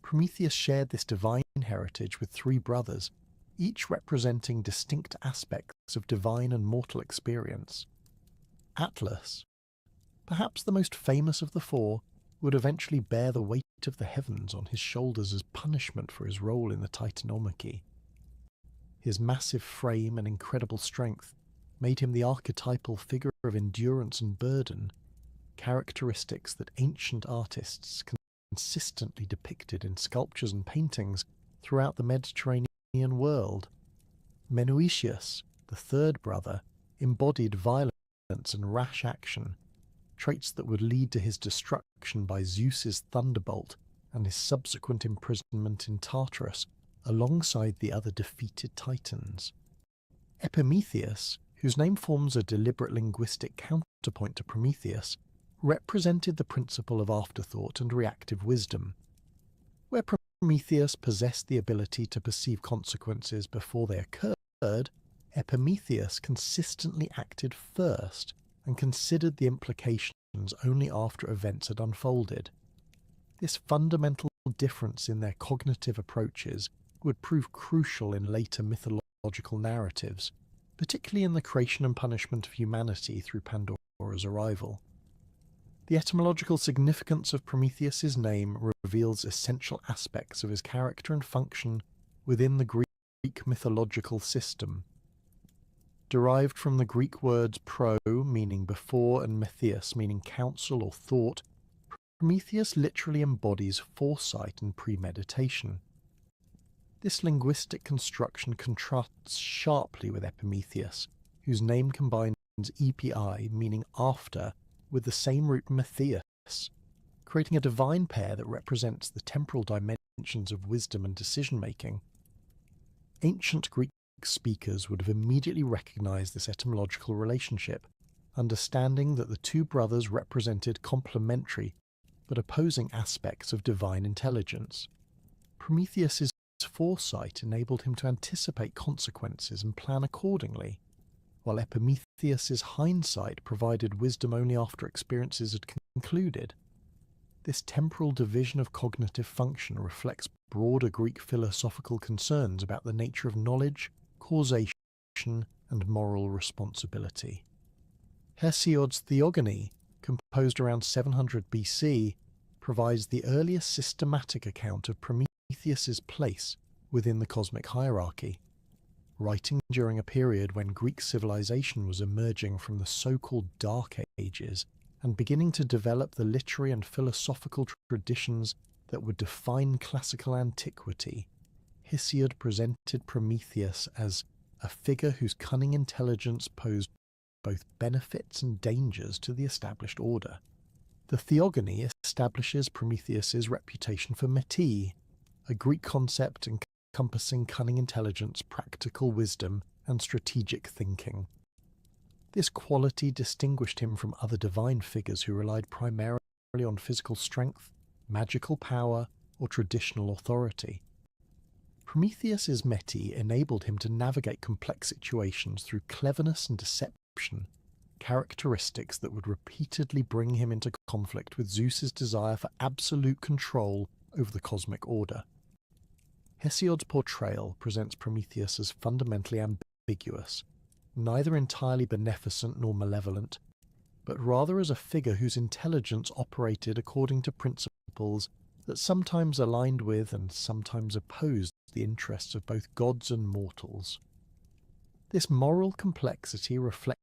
Prometheus shared this divine heritage with 3 brothers, each representing distinct aspects of divine and mortal experience. Atlas, perhaps the most famous of the 4, would eventually bear the weight of the heavens on his shoulders as punishment for his role in the Titanomachy. His massive frame and incredible strength made him the archetypal figure of endurance and burden, characteristics that ancient artists consistently depicted in sculptures and paintings throughout the Mediterranean world. Menoetius, the 3rd brother, embodied violence and rash action, traits that would lead to his destruction by Zeus's thunderbolt and his subsequent imprisonment in Tartarus alongside the other defeated Titans. Epimetheus, whose name forms a deliberate linguistic counterpoint to Prometheus, represented the principle of afterthought and reactive wisdom. Where Prometheus possessed the ability to perceive consequences before they occurred, Epimetheus consistently acted first and considered the implications only after events had unfolded. This fundamental difference in their cognitive approaches would prove crucial in later mythological narratives, particularly in the creation and punishment of humanity through Pandora's arrival. The etymological significance of Prometheus's name reveals essential aspects of his character and function within the Greek mythological system. Derived from the Greek words pro, meaning before, and metheus, meaning counsel or thought, Prometheus literally embodies foresight and premeditation. This linguistic construction contrasts sharply with Epimetheus, whose name combines epi, meaning after, with the same root metheus, creating a divine pair that represents the temporal dimensions of wisdom and decision-making. Ancient Greek speakers would have immediately recognized this etymological relationship, understanding that the 2 brothers represented complementary but opposing aspects of divine intelligence. Prometheus's foresight enabled him to anticipate consequences and plan accordingly, while Epimetheus's hindsight provided wisdom only after experiences had concluded. This temporal division of cognitive function reflects broader Greek philosophical concerns about the nature of knowledge, causation, and moral responsibility. Hesiod's Theogony, composed around 700 BC, provides the earliest systematic account of Prometheus's place within the cosmic hierarchy. Writing during a period when Greek civilization was emerging from the so-called Dark Ages and beginning to develop the literary and philosophical traditions that would define classical antiquity, Hesiod presented Prometheus as a figure whose cunning intelligence posed both benefits and dangers to the established order. The Theogony establishes Prometheus's reputation for meti, a Greek concept encompassing cunning intelligence, practical wisdom, and strategic thinking. This quality distinguished him from other divine figures who relied primarily on physical strength, magical power, or traditional authority. Prometheus's meti enabled him to navigate complex situations through cleverness and deception, characteristics that would repeatedly bring him into conflict with Zeus's desire for absolute control over the cosmic order. Hesiod's portrayal presents Prometheus as fundamentally ambiguous, neither entirely beneficent nor malevolent, but rather as a figure whose intelligence operated according to principles that sometimes aligned with and sometimes opposed the interests of both gods and mortals. This moral complexity reflects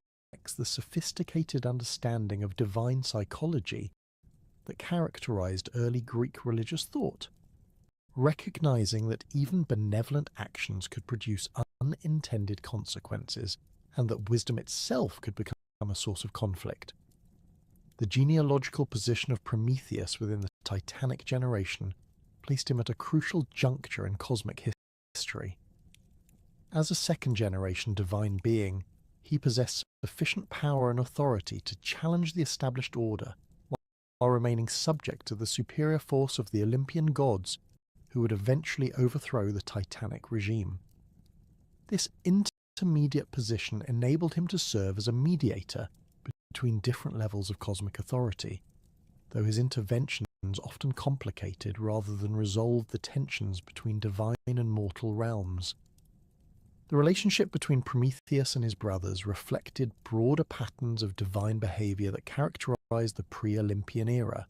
the sophisticated understanding of divine psychology that characterized early Greek religious thought, recognizing that even benevolent actions could produce unintended consequences and that wisdom itself could become a source of conflict. The genealogical position of Prometheus within the Titanic generation placed him at a crucial juncture in cosmic history. As a second-generation divine being, he possessed sufficient power and authority to challenge the established order while remaining subject to the superior force of the Olympian gods who would eventually overthrow the Titanic regime. This intermediate position enabled him to serve as a mediator between different levels of cosmic authority, though his interventions often complicated rather than resolved the tensions between divine and mortal realms. The relationship between Prometheus and his brothers reflected broader patterns of divine behavior that characterized the pre-Olympian era.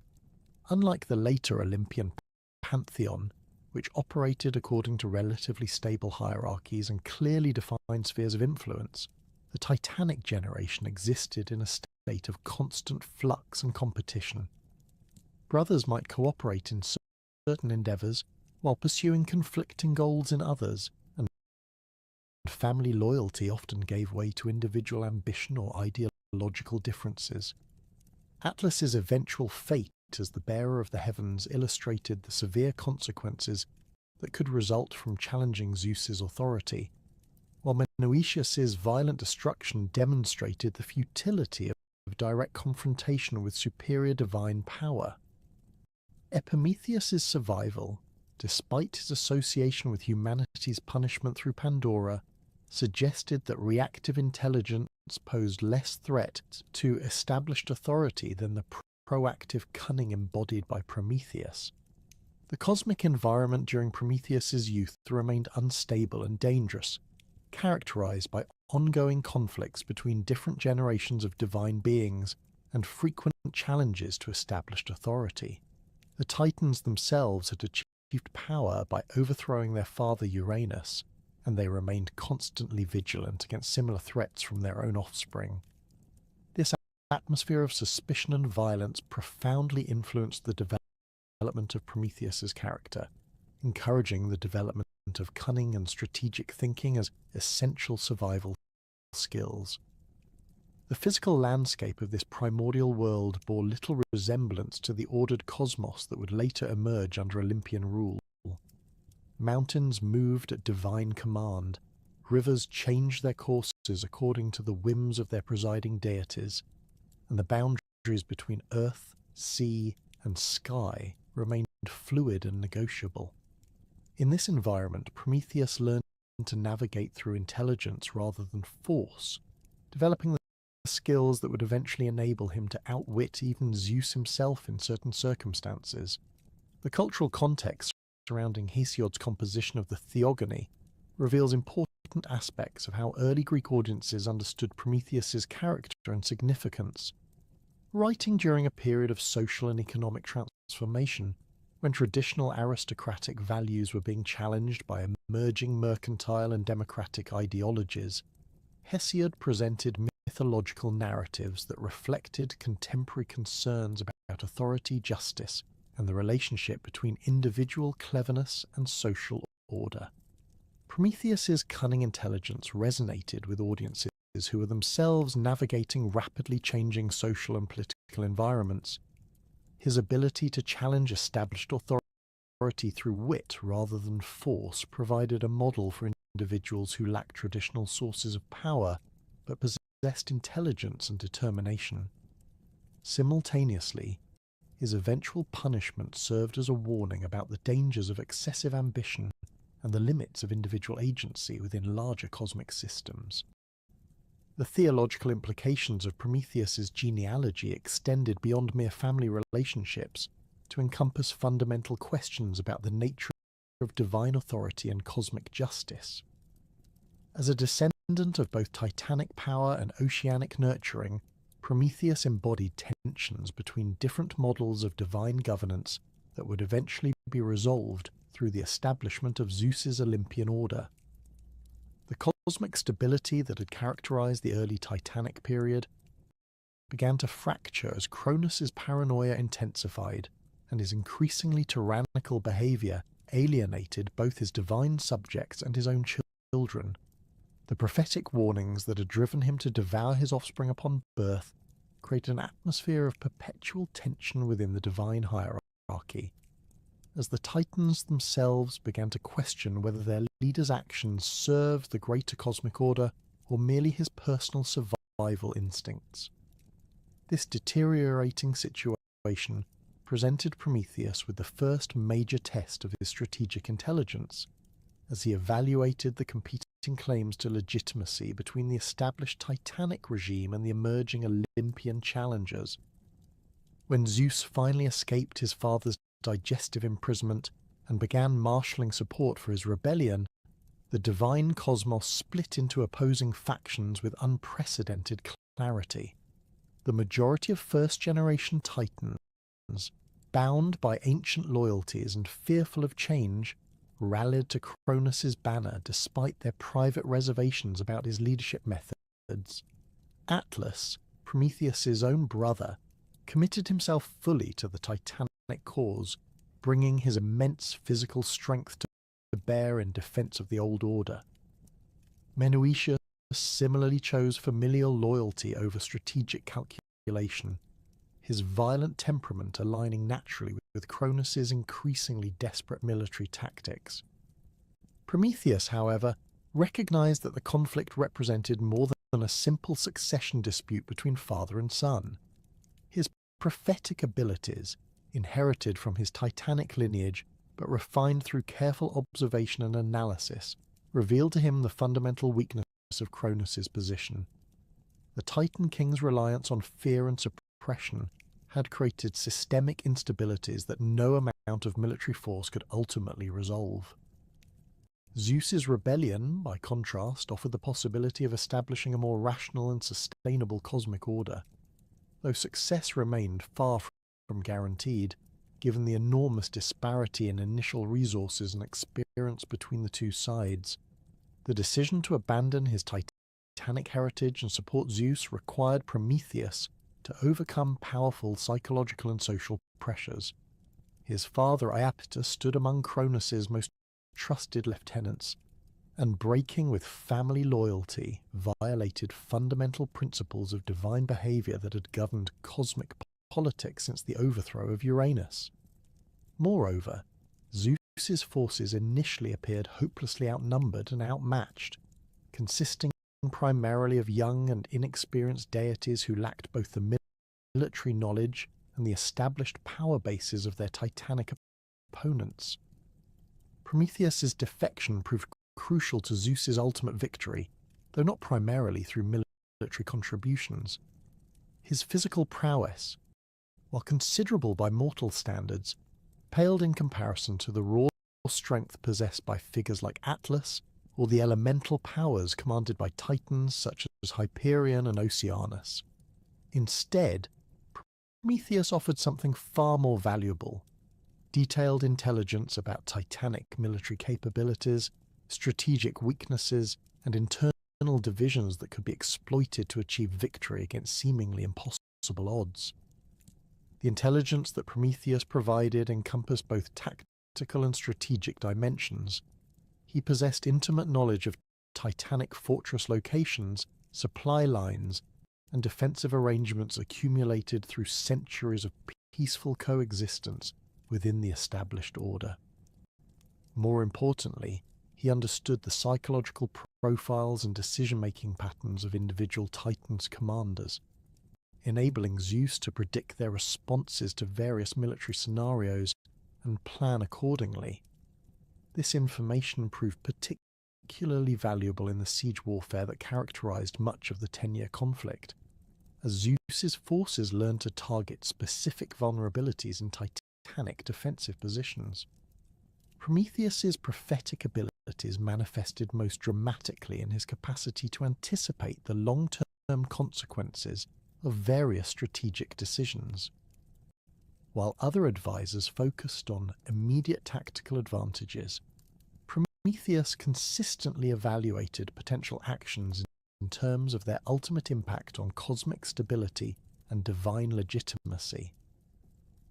Unlike the later Olympian pantheon, which operated according to relatively stable hierarchies and clearly defined spheres of influence, the Titanic generation existed in a state of constant flux and competition. Brothers might cooperate in certain endeavors while pursuing conflicting goals in others, and family loyalty often gave way to individual ambition or ideological differences. Atlas's eventual fate as the bearer of the heavens illustrated the severe consequences that could result from challenging Zeus's authority, while Menoetius's violent destruction demonstrated the futility of direct confrontation with superior divine power. Epimetheus's survival, despite his association with humanity's punishment through Pandora, suggested that reactive intelligence posed less threat to established authority than the proactive cunning embodied by Prometheus. The cosmic environment during Prometheus's youth remained unstable and dangerous, characterized by ongoing conflicts between different generations of divine beings and frequent challenges to established authority. The Titans themselves had achieved power by overthrowing their father Uranus, and they remained constantly vigilant against similar threats from their own offspring. This atmosphere of suspicion and violence profoundly influenced the development of Prometheus's character, encouraging the development of cunning and strategic thinking as essential survival skills. The physical landscape of this primordial world bore little resemblance to the ordered cosmos that would later emerge under Olympian rule. Mountains moved at divine command, rivers changed their courses according to the whims of their presiding deities, and the boundaries between earth, sea, and sky remained fluid and negotiable. In this environment, Prometheus learned to navigate through intelligence rather than force, developing the skills that would eventually enable him to outwit even Zeus himself in certain circumstances. The cultural context surrounding Hesiod's composition of the Theogony reveals important aspects of how early Greek audiences understood Prometheus's character and significance. Writing during a period of social and economic transformation, when traditional aristocratic values were being challenged by emerging mercantile and democratic ideologies, Hesiod presented mythological narratives that reflected contemporary concerns about authority, justice, and the relationship between individual cleverness and social order. Prometheus's cunning intelligence resonated with audiences who were themselves navigating rapidly changing social and political environments. His ability to challenge established authority through wit rather than force provided a model for individuals who lacked traditional sources of power but possessed intelligence and determination. Simultaneously, his eventual punishment served as a warning about the dangers of excessive ambition and the limits of individual agency within larger cosmic systems. The theological implications of Prometheus's genealogy extended beyond mere family relationships to encompass fundamental questions about the nature of divine authority and cosmic justice. As a descendant of both titanic power and oceanic nurturing, Prometheus embodied tensions between different models of divine governance that would eventually be resolved through the establishment of Zeus's Olympian order. The cosmic stability that had characterized the early Titanic period began to fracture as Cronus' paranoia intensified and his increasingly tyrannical behaviour alienated both his divine subjects and his own children. The prophetic warnings that had driven him to devour his offspring upon birth created an atmosphere of perpetual tension within the divine hierarchy. As the Titans themselves began to question whether their leader's actions served the greater cosmic order or merely his personal survival instincts. This deteriorating situation presented Prometheus with the first major test of his strategic intelligence, as he evaluated the competing claims to legitimacy between the established Titanic regime and the emerging Olympian challengers. When Zeus finally escaped his father's digestive imprisonment and began marshalling support for his rebellion, the divine cosmos split into opposing factions with unprecedented clarity. The majority of first-generation Titans, bound by ancient loyalties and fearful of change, rallied to Cronus' banner despite their private reservations about his leadership methods. Atlas, Prometheus' own brother, committed himself fully to the Titanic cause, bringing his immense physical strength to bear in defense of the old order. Menœtius similarly chose familial loyalty over strategic calculation, his violent temperament aligning naturally with Cronus' increasingly desperate military tactics. Prometheus, however, recognized that the conflict represented more than a simple succession dispute between father and son. His prophetic abilities, inherited from his Titanic lineage but refined through careful observation and analysis, revealed to him the fundamental weakness of Cronus' position. The Titan King's reliance on fear and suppression had created systemic instabilities that no amount of military force could ultimately resolve. Zeus's rebellion, by contrast, offered the possibility of establishing a more rational and sustainable cosmic order, though success remained far from guaranteed, given the enormous disparity in initial resources and experience between the two sides. The decision to abandon his Titanic heritage and support Zeus required Prometheus to overcome powerful psychological and social pressures. His father Iapetus stood among Cronus' most trusted lieutenants, and breaking with family loyalty violated fundamental principles of divine behavior that had governed cosmic politics since the overthrow of Uranus. Moreover, Zeus's forces initially appeared hopelessly outnumbered and outmatched, consisting primarily of young and inexperienced deities who lacked both the military knowledge and the established power bases of their Titanic opponents. Prometheus's defection proved crucial to Zeus's ultimate victory, though not primarily through military contributions. His physical prowess, while considerable by mortal standards, paled in comparison to the raw strength possessed by figures like Atlas or the elemental powers commanded by titans such as Hyperion and Oceanus. Instead, Prometheus offered something far more valuable: detailed intelligence about Titanic military capabilities, strategic weaknesses, and internal divisions that could be exploited to achieve victory against seemingly impossible odds. The intelligence that Prometheus provided encompassed both tactical and strategic dimensions. He possessed intimate knowledge of Titanic fortress locations, supply lines, and defensive arrangements accumulated through centuries of peaceful coexistence within the established order. More importantly, he understood the psychological profiles and decision-making patterns of individual Titans' commanders, enabling Zeus to predict their responses to various military scenarios and plan accordingly. This information proved particularly valuable in the siege warfare that characterized much of the 10-year conflict, as Zeus's forces learned to target specific vulnerabilities in Titanic defensive positions. Prometheus's prophetic abilities manifested most dramatically in his capacity to anticipate the long-term consequences of various strategic decisions. While other advisors focused on immediate tactical advantages, Prometheus consistently evaluated potential actions in terms of their ultimate impact on cosmic stability and divine legitimacy.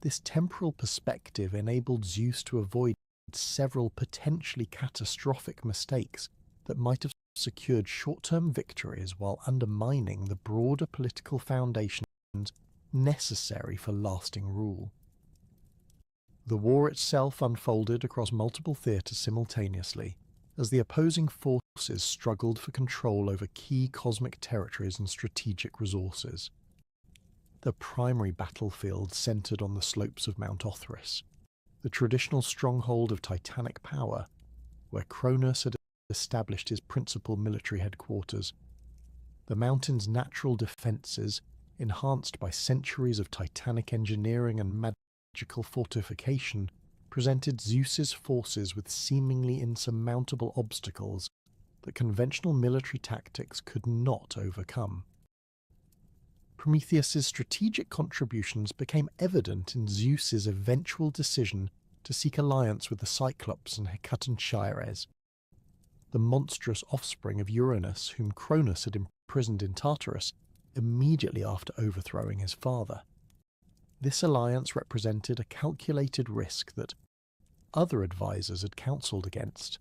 This temporal perspective enabled Zeus to avoid several potentially catastrophic mistakes that might have secured short-term victories while undermining the broader political foundations necessary for lasting rule. The war itself unfolded across multiple theatres simultaneously, as the opposing forces struggled for control over key cosmic territories and strategic resources. The primary battlefield centred on the slopes of Mount Othrys, the traditional stronghold of Titanic power, where Cronus had established his principal military headquarters. The mountain's natural defences, enhanced by centuries of Titanic engineering and magical fortification, presented Zeus's forces with seemingly insurmountable obstacles that conventional military tactics could not overcome. Prometheus's strategic contributions became evident in Zeus's eventual decision to seek alliance with the Cyclops and Hecatoncheires, the monstrous offspring of Uranus whom Cronus had imprisoned in Tartarus immediately after overthrowing his father. This alliance represented a calculated risk that other advisors had counselled against,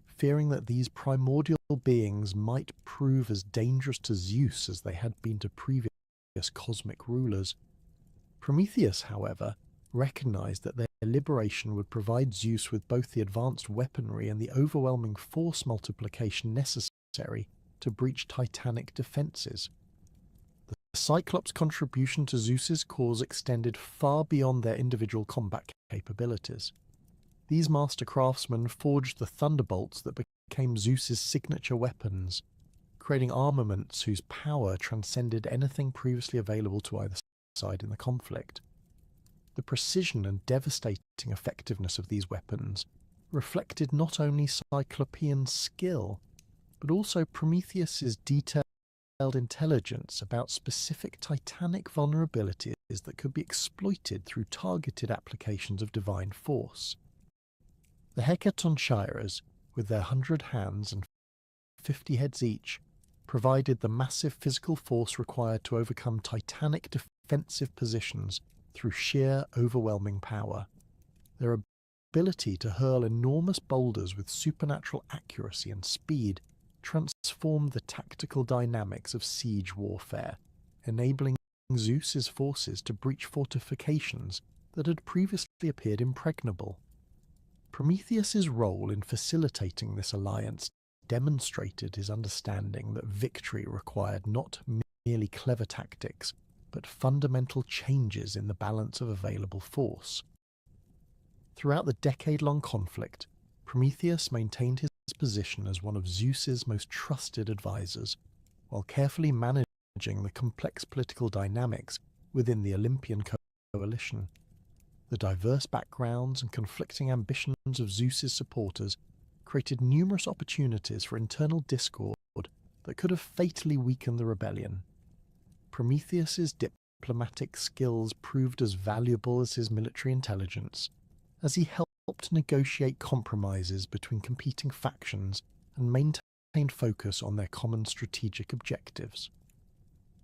fearing that these primordial beings might prove as dangerous to Zeus as they had been to previous cosmic rulers. Prometheus, however, recognized that their liberation would provide Zeus with both the advanced weaponry and the overwhelming force multiplication necessary to breach Titanic defences. The Cyclops' contribution to Zeus's cause extended far beyond their individual combat capabilities. These master craftsmen forged the thunderbolts that became Zeus's signature weapons, creating armaments whose power transcended anything previously available to either side in the conflict. The precision and devastating effectiveness of these weapons reflected not only Cyclopean skill, but also Prometheus's detailed intelligence about specific Titanic vulnerabilities that could be exploited through targeted applications of divine force. The Hecatoncheires, with their 100 hands and 50 heads each, provided the massive physical force required to overcome Titanic defensive positions through sheer overwhelming power. Their ability to hurl enormous boulders with supernatural accuracy and speed transformed the tactical dynamics of siege warfare, enabling Zeus's forces to breach fortifications that had previously appeared impregnable. Prometheus's role in facilitating this alliance demonstrated his understanding that victory required not merely clever tactics, but fundamental changes in the balance of available force. Throughout the decade-long conflict, Prometheus maintained his position as one of Zeus's most trusted advisors, while carefully managing the complex political dynamics within the Olympian coalition. The diverse backgrounds and conflicting ambitions of Zeus's supporters created numerous opportunities for internal discord that could have fatally weakened the rebellion. Prometheus's diplomatic skills proved as valuable as his military intelligence, as he helped negotiate compromises between competing factions and maintained focus on their common strategic objectives.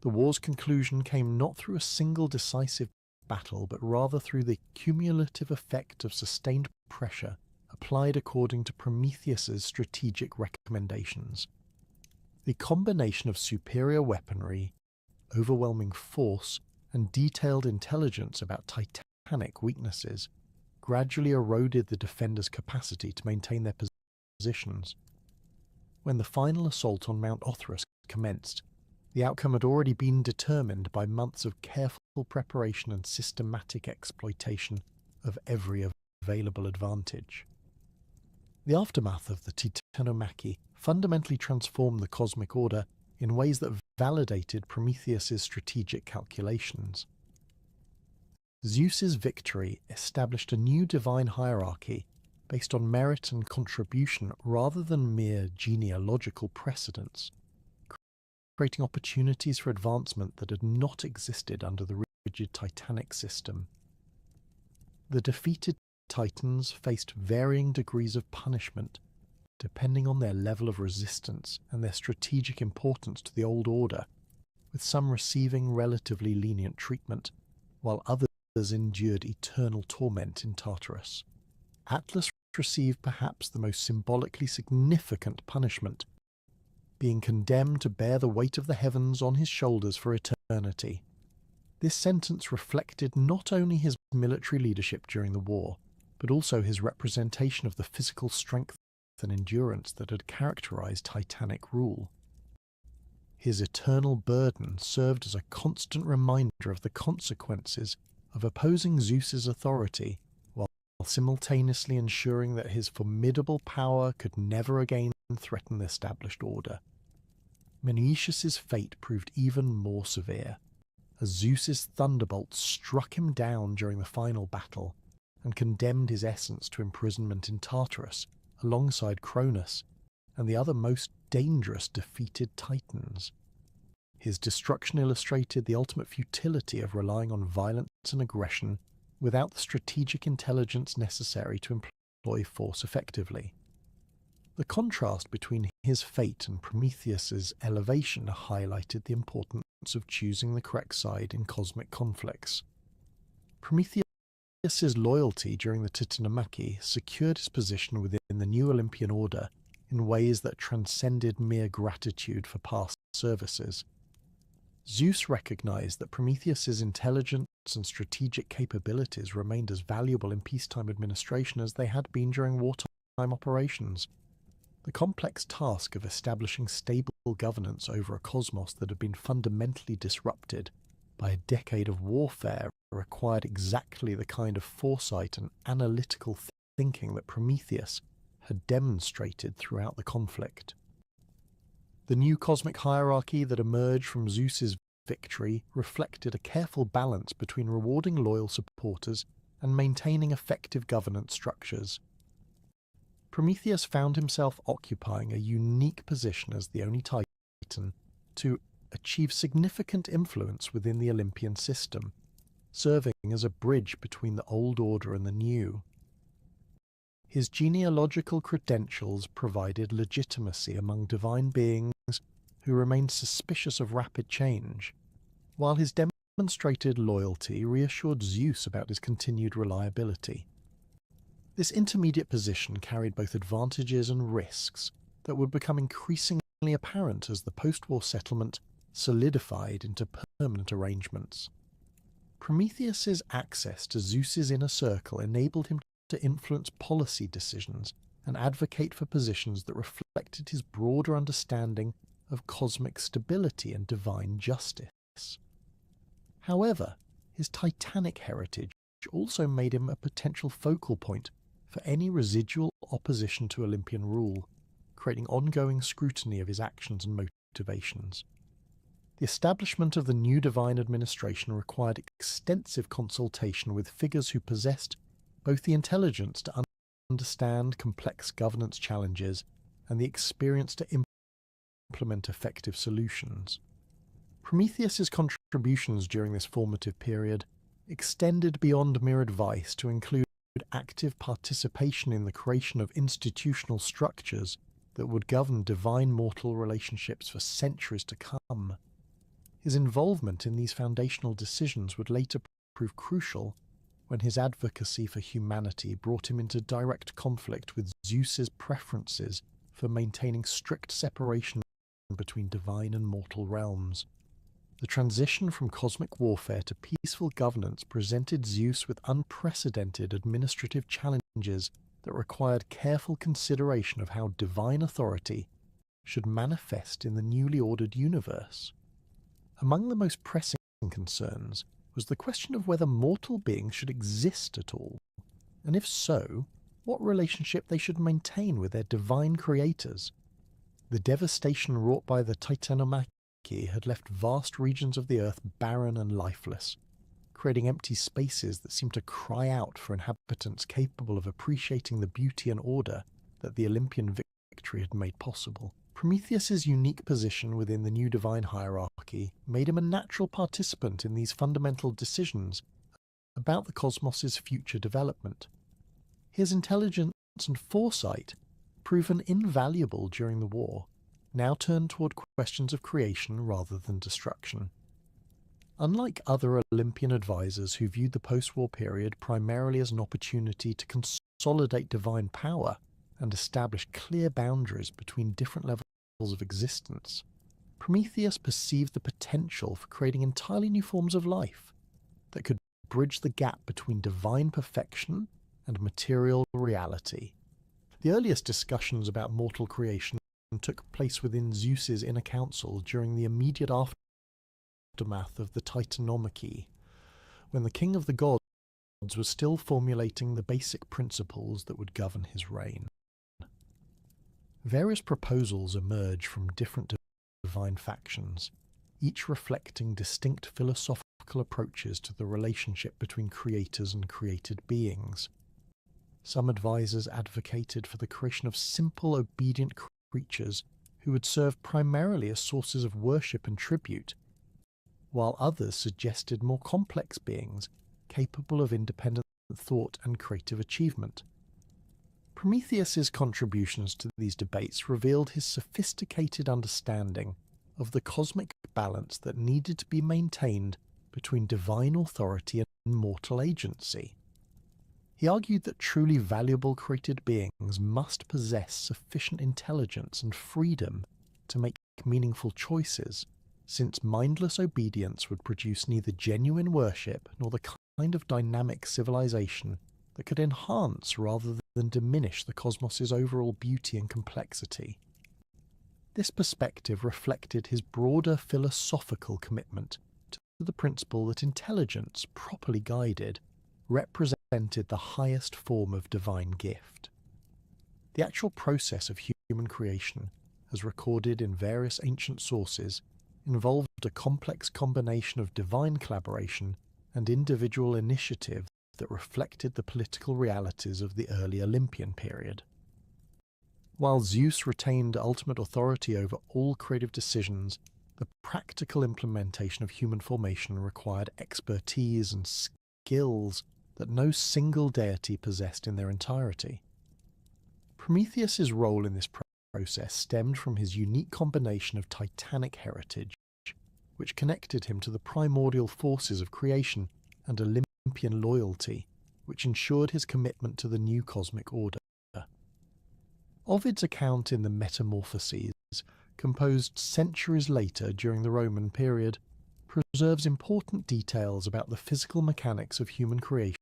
The war's conclusion came not through a single decisive battle, but rather through the cumulative effect of sustained pressure applied according to Prometheus's strategic recommendations. The combination of superior weaponry, overwhelming force, and detailed intelligence about Titanic weaknesses gradually eroded the defenders' capacity to maintain their positions. When the final assault on Mount Othrys commenced, the outcome had already been determined by months of careful preparation and systematic exploitation of every available advantage. The aftermath of the Titanomachy fundamentally transformed the cosmic order in ways that validated Prometheus's strategic calculations. Zeus's victory established a new divine hierarchy based on merit and contribution rather than mere genealogical precedence, creating opportunities for advancement that had not existed under the rigid Titanic system. The defeated Titans faced varying degrees of punishment, depending on their level of resistance and their strategic importance to the old order, with some receiving relatively lenient treatment, while others endured eternal torment in Tartarus. Atlas received perhaps the most symbolically significant punishment, being condemned to bear the weight of the heavens on his shoulders for eternity. This sentence reflected not only his military leadership during the war, but also his representation of the physical strength and endurance that had characterized Titanic rule. His eternal burden served as a constant reminder of the consequences of opposing Zeus's authority, while simultaneously ensuring that his formidable power could never again threaten the established order. Menoetius' fate proved even more severe, as Zeus's thunderbolt struck him down during the final battle and condemned his essence to imprisonment in Tartarus alongside Cronus and the other most dangerous defeated Titans. His destruction illustrated the ultimate futility of relying on violence and aggression without the strategic intelligence necessary to employ force effectively. The contrast between his fate and Prometheus's elevation highlighted the importance of choosing the correct side in cosmic conflicts. Prometheus's loyalty during the Titanomachy secured his position within the new Olympian order in ways that transcended mere gratitude for past services. Zeus recognized that Prometheus's intelligence and strategic capabilities remained as valuable in peacetime administration as they had been during wartime operations. The complex task of establishing stable governance over a cosmos that had been fundamentally disrupted by a decade of warfare required exactly the kind of foresight and analytical thinking that Prometheus had demonstrated throughout the conflict. The new cosmic hierarchy that emerged from Zeus's victory reflected a careful balance between rewarding loyal supporters and maintaining effective governance structures. Prometheus found himself occupying a unique position as the only Titan to achieve significant influence within the Olympian system, serving as a bridge between the old order and the new. His genealogical credentials provided legitimacy among divine beings who remained suspicious of rapid change, while his demonstrated loyalty reassured Zeus about his continued reliability. This intermediate position carried both advantages and risks that would become increasingly apparent as the post-war settlement solidified into permanent arrangements. Prometheus's access to Zeus's inner circle enabled him to influence policy decisions and advocate for positions that reflected his broader understanding of cosmic stability and divine justice. However, his Titanic heritage also made him a potential focal point for any residual opposition to Olympian rule, creating ongoing scrutiny of his actions and motivations. The establishment of the new divine administration required extensive consultation with figures who possessed both the intelligence to understand complex governance challenges and the experience to implement effective solutions. Prometheus's contributions during this formative period extended beyond mere advice to include active participation in the creation of institutional structures that would govern divine-mortal relationships for centuries to come. His involvement in these foundational decisions would later prove crucial when his advocacy for humanity brought him into direct conflict with Zeus's preferences for maintaining strict separation between divine and mortal realms. The transition from cosmic warfare to peaceful governance presented Zeus with unprecedented administrative challenges that required careful consideration of how divine authority should manifest in the newly ordered universe. Among the most pressing concerns was the question of whether mortal beings should exist at all, and if so, what relationship they should maintain with their divine creators. The devastation wrought by the Titanomachy had left vast regions of the earth barren and lifeless, creating empty spaces that seemed to cry out for inhabitants capable of appreciating the beauty and order that the Olympian victory had made possible. Prometheus's unique position within the new divine hierarchy made him a natural participant in these fundamental decisions about the cosmos's future development. His intelligence and foresight, proven invaluable during the war, now turned toward questions of creation rather than destruction. Unlike other Olympian advisors who viewed the post-war period primarily as an opportunity to consolidate divine power and establish clear boundaries between different levels of existence, Prometheus perceived the potential for creating entirely new forms of life that could bridge the gap between divine perfection and material reality. The earliest discussions about mortal creation took place within Zeus's inner council during the immediate aftermath of the Titanomachy, when the king of the gods was still formulating the basic principles that would govern his reign. Various proposals emerged from different divine factions, each reflecting distinct philosophical approaches to the relationship between creators and created beings. Some advisors advocated for the creation of simple, obedient creatures who would serve primarily as sources of worship and tribute, while others suggested more complex beings capable of independent thought and creative achievement. Prometheus's contributions to these debates revealed his sophisticated understanding of the cosmic balance that needed to be maintained between divine authority and mortal agency. He argued that truly valuable created beings must possess sufficient intelligence and freedom to make meaningful choices, since mindless obedience would produce neither genuine worship nor the kind of dynamic civilization that could enhance rather than diminish the cosmos's overall beauty and complexity. This perspective reflected his broader philosophical commitment to the principle that intelligence, properly guided, represented the highest form of divine gift. The actual process of human creation, as recorded in various ancient sources, involved a complex combination of divine collaboration and individual initiative that reflected the political realities of the early Olympian period. While Zeus retained ultimate authority over all creative decisions, the practical implementation of human formation required expertise and skills that no single deity possessed in their entirety. Prometheus's role in this process stemmed from his unique combination of titanic heritage, which connected him to the primordial forces of creation, and Olympian loyalty, which ensured his commitment to the new cosmic order. Ovid's account in the Metamorphoses, composed centuries later during the Roman period, preserves important details about the physical mechanics of human creation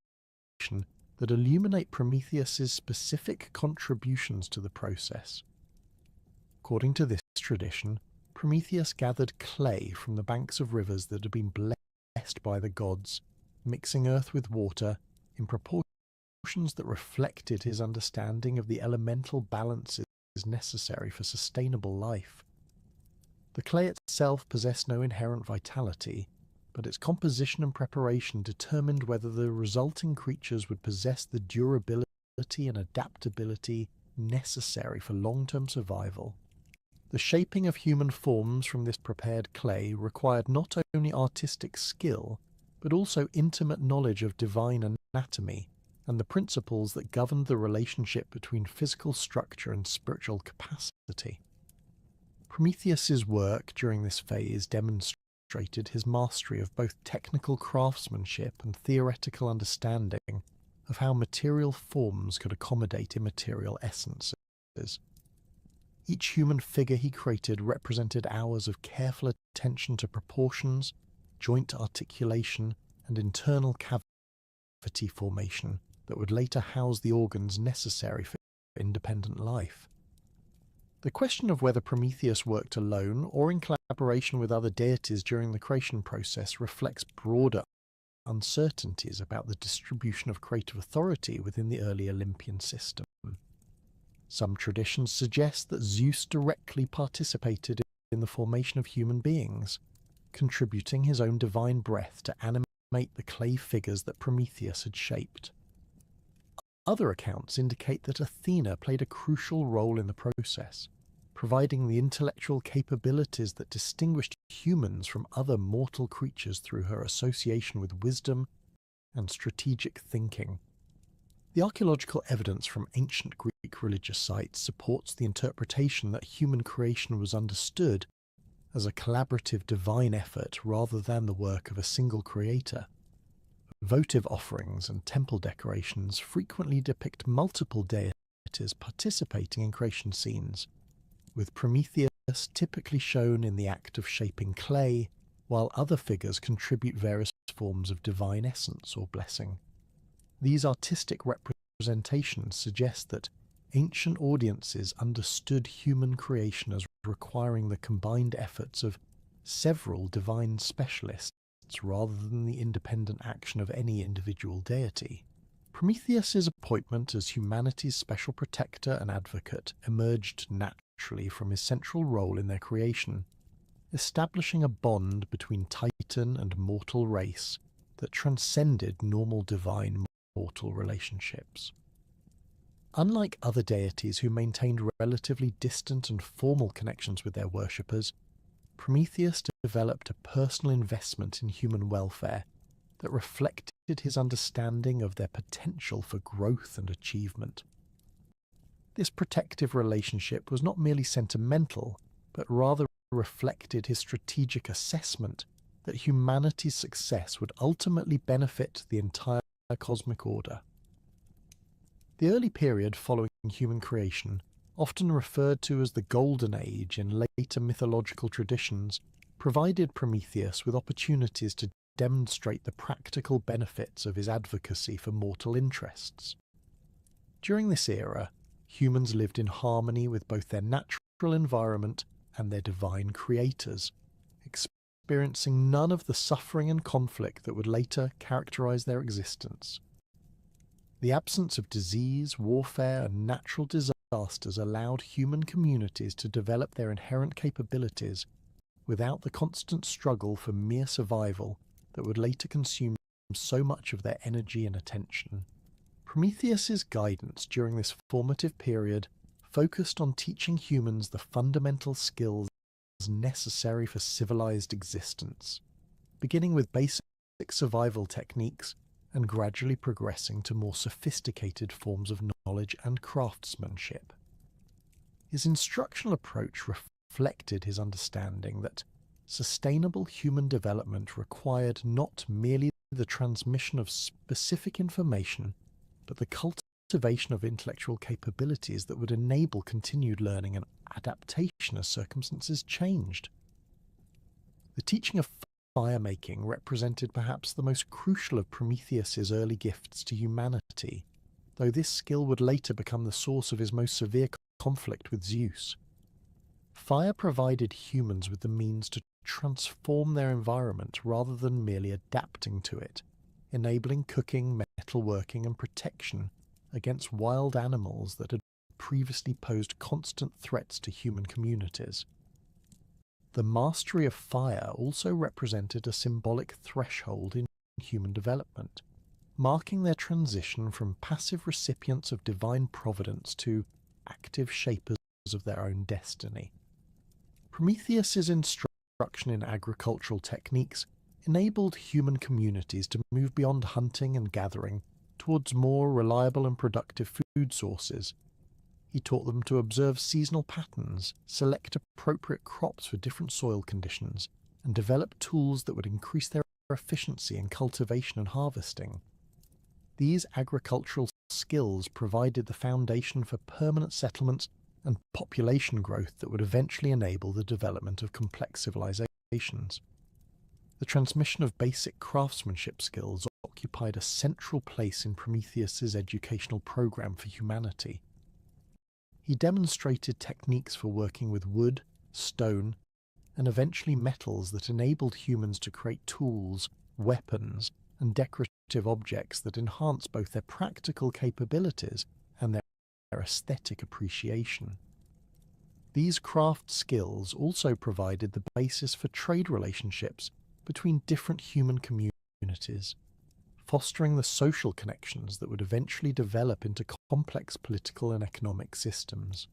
that illuminate Prometheus's specific contributions to the process. According to this tradition, Prometheus gathered clay from the banks of rivers that had been blessed by the gods, mixing earth with water in proportions that reflected his understanding of the elemental balances necessary for sustainable life. The clay itself possessed no inherent vitality, but its composition and preparation determined whether the resulting creatures would possess the durability and adaptability necessary for long-term survival. The shaping of human forms from this prepared clay required not only artistic skill, but also intimate knowledge of divine anatomy and the principles that governed the relationship between physical structure and spiritual capacity. Prometheus's work during this phase demonstrated his mastery of both technical craftsmanship and theoretical understanding of how material forms could accommodate immaterial essences. Each human figure he created represented hours of careful attention to proportions, joint articulation, and internal cavity formation that would later house the organs necessary for independent life. The question of whether Prometheus worked alone or in collaboration with other deities during the creation process reflects broader uncertainties about the distribution of creative authority within the early Olympian system. Some traditions suggest that Zeus directly participated in the formation of human beings, contributing his own divine breath to animate the clay figures that Prometheus had shaped. Other accounts indicate that Athena played a crucial role in the process, providing the intellectual capabilities that distinguished humans from other mortal creatures through her association with wisdom and strategic thinking. The archaeological evidence from ancient Greek religious sites supports the interpretation that human creation was understood as a collaborative divine effort rather than the work of a single creator. Votive offerings and temple decorations frequently depict multiple deities participating in creation scenes, with Prometheus typically shown in the act of shaping clay, while other figures contribute various forms of divine essence or blessing. These artistic representations suggest that ancient audiences understood human creation as requiring the combined efforts of several divine specialists rather than the independent action of any individual deity. Prometheus's appointment as humanity's special protector and advocate emerged naturally from his central role in their creation, establishing a bond between Titan and mortal race that transcended normal divine-mortal relationships. Unlike other deities who maintained relatively distant and formal connections with their worshippers, Prometheus developed a personal investment in human welfare that reflected his understanding of their potential for growth and achievement. This protective relationship was not merely sentimental, but rather reflected his strategic assessment that humanity's success would ultimately benefit the entire cosmic order. The early period following human creation, often referred to as the Golden Age in later mythological traditions, provided Prometheus with opportunities to demonstrate the practical benefits of his advocacy for mortal interests. During this era, humans lived in harmony with both their natural environment and their divine creators, experiencing none of the suffering and conflict that would later characterize their existence. The absence of disease, warfare, and natural disasters allowed human communities to develop their inherent capabilities without the constant struggle for mere survival that would later consume so much of their energy and attention. Prometheus's guidance during this formative period focused on teaching humans the fundamental skills necessary for civilized existence, beginning with basic survival techniques and gradually progressing to more sophisticated forms of knowledge and craftsmanship. His instructional approach reflected his understanding that sustainable human development required not merely the transmission of specific information, but the cultivation of intellectual capabilities that would enable continued learning and adaptation as circumstances changed. The teaching of fire-making represented perhaps the most crucial of Prometheus's early gifts to humanity, though this skill would later become the source of his most severe conflict with Zeus. Fire provided humans with the means to transform their environment rather than merely adapting to it, enabling cooking, metalworking, and protection against wild animals that had previously posed constant threats to human communities. The mastery of fire also represented a symbolic threshold in human development, marking their transition from passive recipients of divine providence to active shapers of their own destiny. Prometheus's instruction in agricultural techniques enabled human communities to move beyond hunting and gathering towards more reliable and productive food sources. He taught them to observe seasonal patterns, select appropriate crops for different soil conditions, and develop tools that would increase their efficiency in cultivation and harvesting. These agricultural skills provided the foundation for permanent settlements and population growth that would eventually enable the development of complex civilizations. The transmission of basic craftsmanship skills occupied a central place in Prometheus's educational program for humanity. He demonstrated techniques for working with wood, stone, and eventually metals that enabled humans to create tools, weapons, and decorative objects that enhance both their practical capabilities and their aesthetic appreciation. These craft skills also provided the basis for trade relationships between different human communities, fostering the social connections that would eventually develop into complex political and economic systems.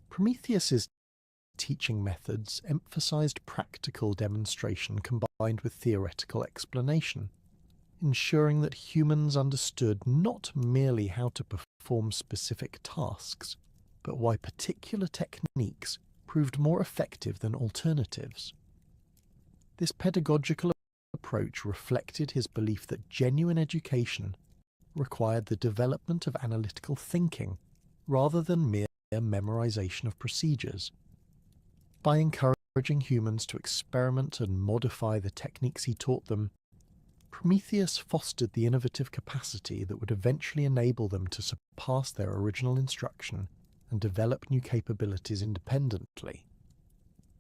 Prometheus's teaching methods emphasized practical demonstration combined with theoretical explanation. ensuring that humans understood not merely how to perform specific tasks, but why particular techniques proved more effective than alternatives. This pedagogical approach reflected his belief that genuine education required the development of analytical thinking rather than mere memorization of procedures. By encouraging humans to experiment and modify the techniques he taught them, Prometheus fostered the innovative capacity that would eventually enable them to surpass their original instruction and develop new capabilities independently.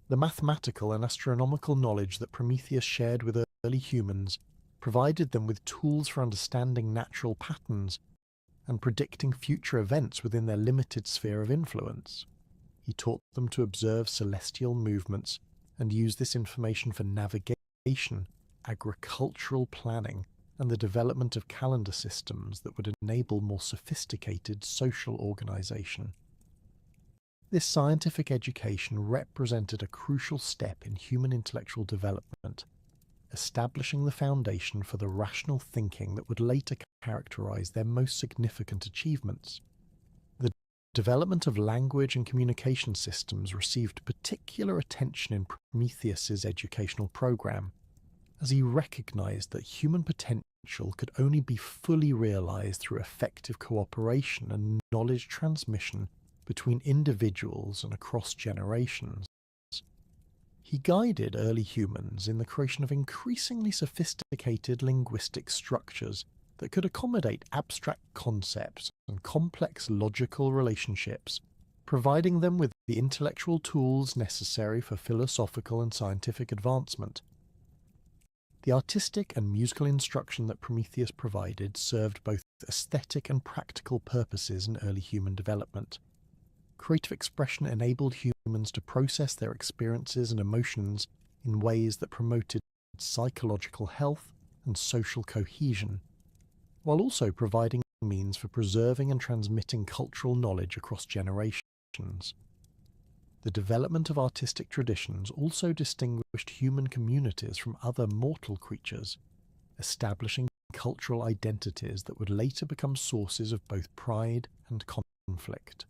The mathematical and astronomical knowledge that Prometheus shared with early humans provided them with tools for understanding natural patterns and predicting future events within their limited sphere of influence. He taught them to observe celestial movements and use this information for navigation, agricultural planning, and the development of calendar systems that would enable more sophisticated social organization. This scientific education represented a crucial step in human intellectual development, establishing the foundation for the rational thinking that would later characterize their most significant achievements. The development of language and communication systems received particular attention in Prometheus's educational program, as he recognized that human potential could only be fully realized through effective cooperation and knowledge transmission between individuals and across generations. He guided early humans in the creation of increasingly sophisticated linguistic structures that could accommodate abstract concepts and complex logical relationships, providing them with the intellectual tools necessary for philosophical and scientific advancement. The artistic and musical instruction that Prometheus provided served both aesthetic and practical purposes in early human development. Creative expression enabled humans to process their experiences and emotions in ways that promoted psychological health and social cohesion, while also providing means for preserving and transmitting cultural knowledge across generations. The development of artistic traditions also distinguished human communities from other mortal creatures, establishing cultural identities that would later become sources of both pride and conflict.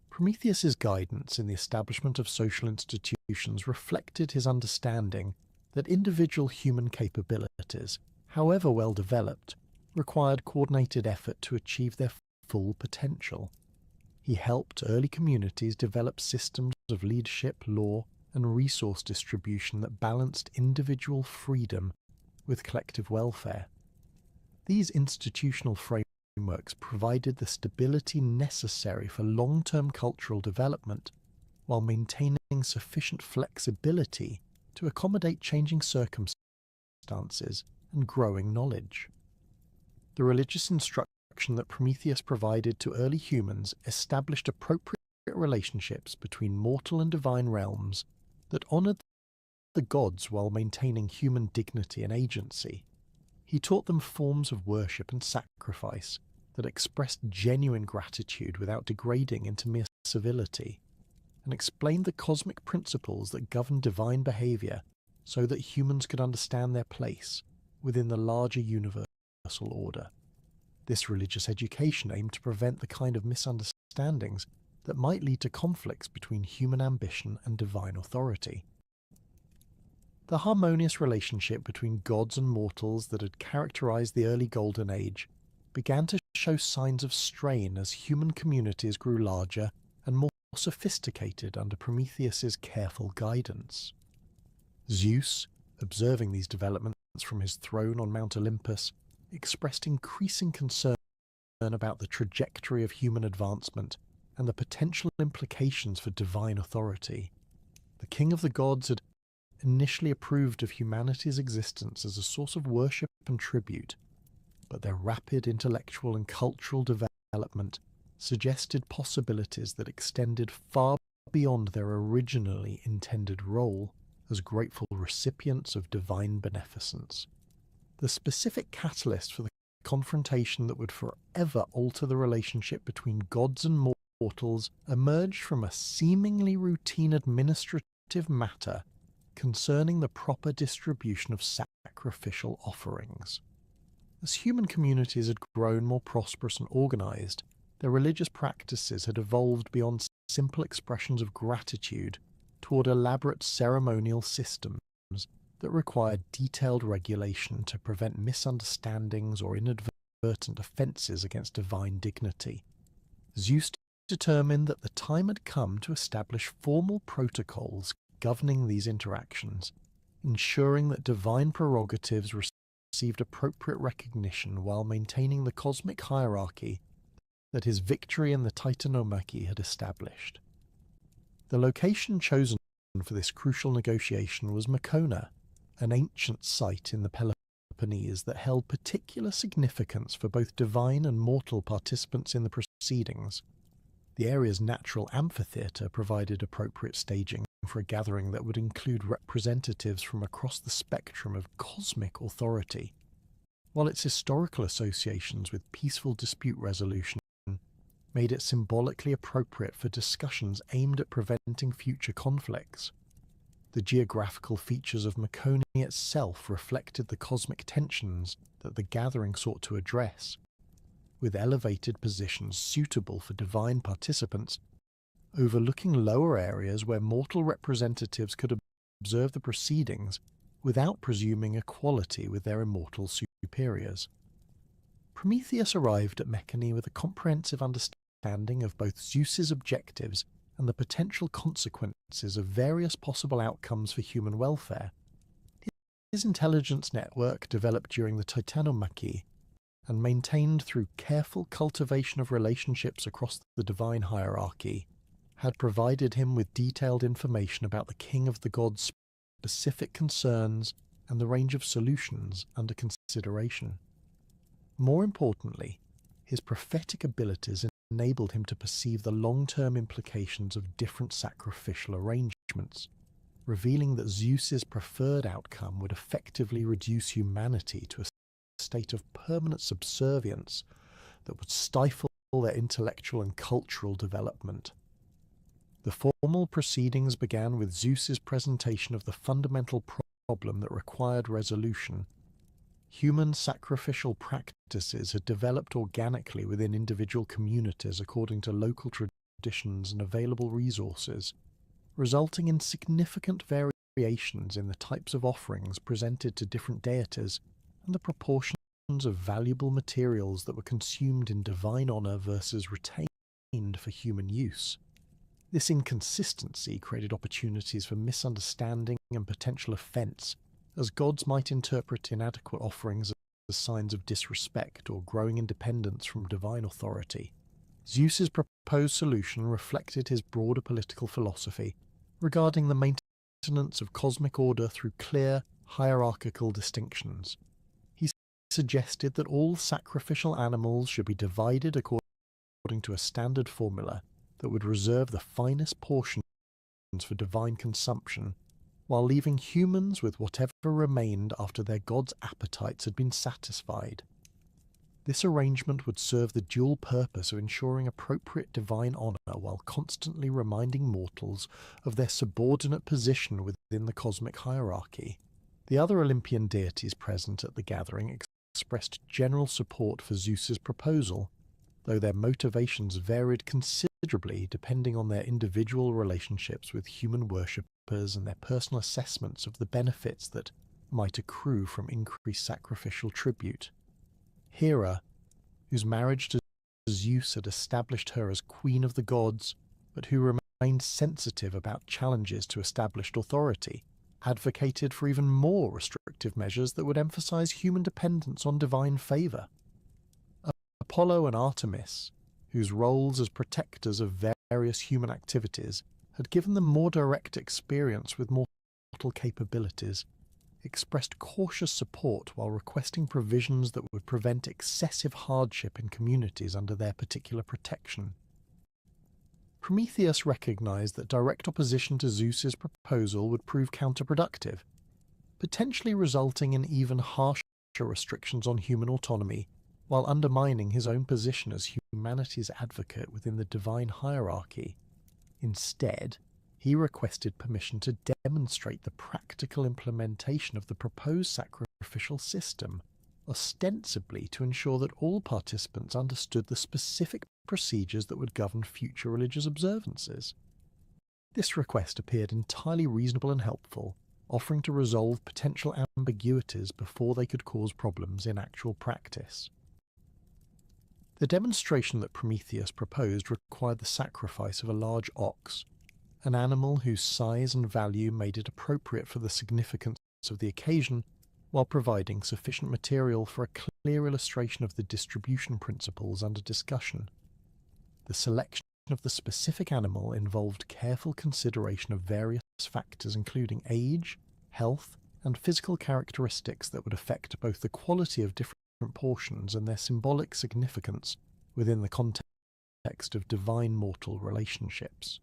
Prometheus's guidance in the establishment of social institutions reflected his understanding that individual human capabilities, however well developed, required coordinated effort to achieve their full potential. He helped early communities develop systems of leadership, law, and resource distribution that balanced individual freedom with collective welfare. These institutional frameworks provided the stability necessary for long-term cultural development, while maintaining sufficient flexibility to accommodate changing circumstances and growing knowledge. The religious instruction that Prometheus provided to early humans established appropriate relationships between mortal and divine realms that honored the gods while maintaining human dignity and agency. He taught them forms of worship and sacrifice that expressed genuine gratitude without degrading into mere civility, and explained the cosmic principles that govern divine behavior so that humans could understand their place within the larger universal order. This religious education aimed to prevent the kind of misunderstandings that might lead to conflicts between human ambition and divine authority. The harmonious relationship between gods and mortals that had characterized the early Golden Age began to show signs of strain as human communities grew larger and more sophisticated under Prometheus's careful guidance. Zeus, observing these developments from his throne on Mount Olympus, expressed increasing concern about the trajectory of human advancement and the potential implications for divine authority. The king of the gods had initially approved of humanity's existence as a source of worship and tribute, but their rapid intellectual and cultural development suggested possibilities that extended far beyond their originally intended role as grateful recipients of divine beneficence. The specific catalyst for the confrontation that would forever alter the relationship between gods and mortals emerged from a seemingly routine administrative matter concerning the proper distribution of sacrificial offerings. As human communities had grown more prosperous and organized, their religious practices had evolved beyond simple expressions of gratitude toward elaborate ceremonial systems that required detailed regulation to prevent misunderstandings or inadvertent offences against divine dignity. Zeus determined that the time had come to establish formal protocols governing these interactions, ensuring that divine prerogatives received appropriate recognition while maintaining the cosmic hierarchy that his victory in the Titanomachy had established. The location chosen for this crucial negotiation was Mekona, an ancient site in the Peloponnese that held particular significance for both divine and mortal participants in the proceedings. The area's natural amphitheatre provided appropriate staging for a gathering that would include representatives from across the spectrum of cosmic authority, while its historical associations with peaceful dispute resolution made it symbolically appropriate for discussions aimed at preventing future conflicts. The geographical features of Mekone itself reflected the cosmic tensions that the gathering sought to address, with elevated positions suitable for divine participants, overlooking lower areas where mortal representatives could observe the proceedings without presuming equality with their immortal superiors. Prometheus arrived at Mekone with a comprehensive understanding of both Zeus's objectives and the potential consequences of various possible outcomes for human welfare. His intelligence network, developed during the Titanomachy and maintained through careful cultivation of relationships across the divine hierarchy, had provided him with detailed information about the king of the gods' specific concerns and the range of solutions under consideration. More importantly, his prophetic abilities enabled him to perceive the long-term implications of different sacrificial arrangements, revealing that Zeus's preferred outcome would effectively reduce humanity to a state of permanent subservience that would stifle their intellectual and cultural development. The formal proceedings began with Zeus's presentation of the fundamental problem that required resolution. Human sacrificial practices had developed organically within individual communities according to local traditions and available resources, resulting in significant variations in the types of offerings presented to different deities and the proportions of valuable materials that were consumed in divine honour versus retained for human use. This inconsistency created opportunities for misunderstanding and potential offence, as gods might interpret inadequate offerings as signs of disrespect or growing independence from divine authority. Zeus's proposed solution reflected his broader political philosophy regarding the maintenance of cosmic order through clear, hierarchical distinctions. He suggested that all sacrificial animals should be divided according to a standard formula that would reserve the finest portions for divine consumption, while leaving humans with whatever remained after their gods' appetites had been satisfied. This arrangement would serve the dual purpose of ensuring appropriate divine honour while constantly reminding mortals of their subordinate position within the cosmic hierarchy. The other Olympian deities present at the gathering expressed general support for Zeus's proposal, though their motivations varied considerably depending on their individual relationships with human worshippers and their personal assessments of the benefits that might accrue from increased sacrificial tribute. Hera, whose marriage to Zeus had established her as queen of the gods, but who remained sensitive about challenges to established authority, advocated for even more restrictive measures that would emphasize human dependence on divine favor. Apollo and Artemis, whose roles as protectors of various human activities had given them more direct experience with mortal capabilities, expressed cautious support while requesting provisions that would prevent excessive hardship in communities under their particular protection. Prometheus recognized that direct opposition to Zeus's proposal would prove counterproductive, potentially resulting in even harsher restrictions on human autonomy, while undermining his own position as humanity's advocate within the divine hierarchy. Instead, he requested permission to demonstrate the practical implementation of the proposed sacrificial system, ostensibly to ensure that all participants understood the specific procedures that would govern future religious observances. This request appeared entirely reasonable and helpful, offering to resolve potential ambiguities before they could cause problems in actual practice. The demonstration that Prometheus proposed required the sacrifice of a large ox, an animal whose size and value made it appropriate for the significance of the occasion, while providing sufficient material for a clear illustration of the distribution principles under discussion. The selection of the specific animal involved careful consideration of various factors including age, health, and physical characteristics that would affect both the quality of different portions and their symbolic significance within the context of divine-mortal relationships.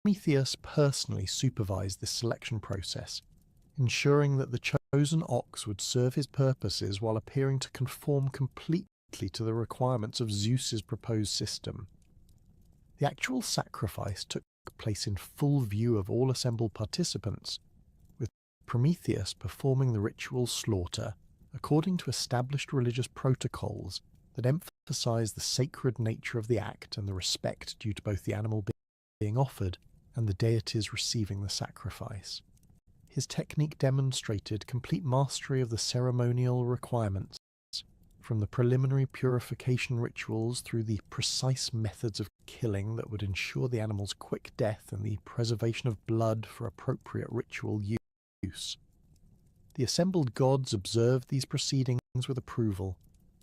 Prometheus personally supervised this selection process, ensuring that the chosen ox would serve his purposes while appearing to conform completely to the requirements of Zeus's proposed system. The actual sacrifice took place in full view of all assembled participants, with Prometheus performing the ritual slaughter according to established religious protocols that emphasize the sacred nature of the act and the respect due to both the animal being offered and the deities receiving the sacrifice. His technique demonstrated complete mastery of the ceremonial requirements, from the preliminary purification rituals through the precise methods of killing that would ensure the animal's quick death and the preservation of blood for appropriate ritual use. The assembled gods observed these proceedings with approval,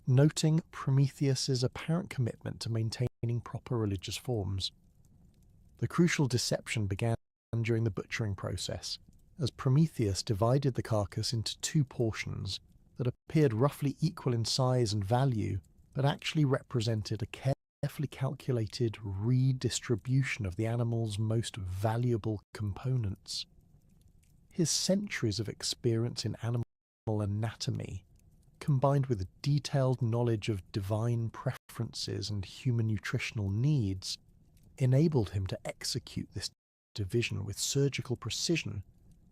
noting Prometheus's apparent commitment to maintaining proper religious forms. The crucial deception began during the butchering process, as Prometheus divided the carcass into two portions that appeared roughly equal in size and value, but actually represented a carefully calculated redistribution of the animal's most valuable components. His centuries of experience in animal anatomy, combined with a detailed knowledge of divine preferences and human nutritional needs, enabled him to execute this division with surgical precision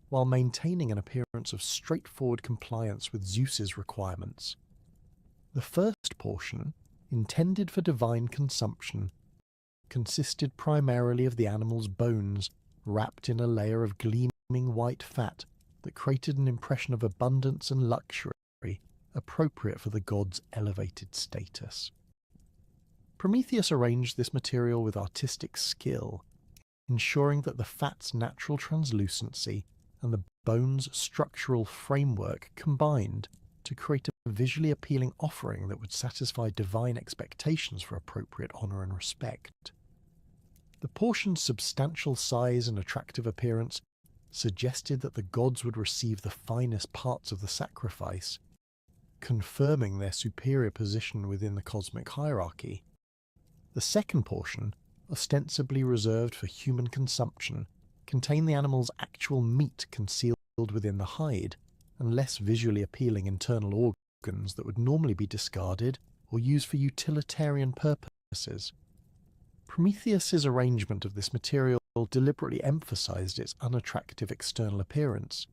while maintaining an appearance of straightforward compliance with Zeus's requirements. The first portion, intended for divine consumption, consisted primarily of the animal's bones wrapped in a layer of gleaming white fat that created an impression of abundance and luxury appropriate for the god's elevated status. Prometheus arranged this material with artistic skill, ensuring that the fat's natural translucency and the bone's structural framework combined to create a visually appealing offering that would satisfy divine expectations for appropriate honour and respect. The portion's substantial size and attractive appearance suggested that the gods would receive the finest parts of the sacrifice, confirming their superior position within the cosmic hierarchy. The second portion, ostensibly reserved for human consumption, contained the animal's actual meat concealed within the hide, and less visually appealing internal organs that would normally be discarded or used for utilitarian purposes. Prometheus's arrangement of this material deliberately emphasized its unattractive external appearance,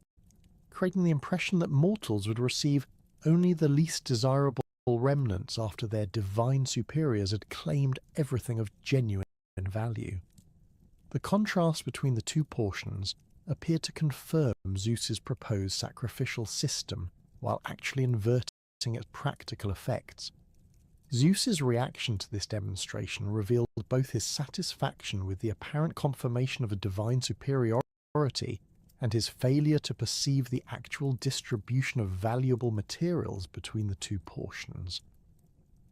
creating the impression that mortals would receive only the least desirable remnants after their divine superiors had claimed everything of genuine value. The contrast between the two portions appeared to confirm Zeus's proposed sacrificial system while actually inverting its practical effects. Zeus's reaction to this demonstration revealed both his satisfaction with the apparent confirmation of a divine superiority and his failure to perceive the actual distribution of valuable materials between the two portions.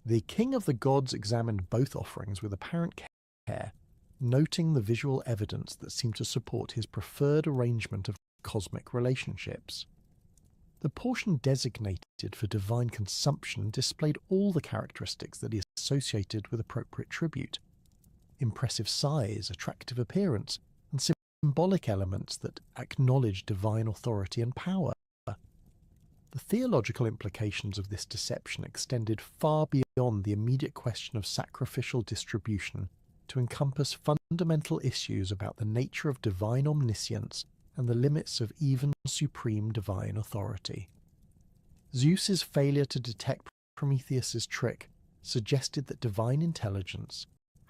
The king of the gods examined both offerings with apparent care, noting the visual evidence that seemed to support his preferred arrangement of cosmic relationships. The portion designated for divine consumption displayed all the characteristics that he associated with appropriate tribute: impressive size, attractive appearance, and symbolic elements that acknowledge divine authority and power. The theological implications of this deception extended far beyond the immediate question of sacrificial distribution to encompass fundamental issues about the nature of divine omniscience and the limits of even supreme divine authority. Zeus's failure to detect Prometheus's trick suggested that divine intelligence,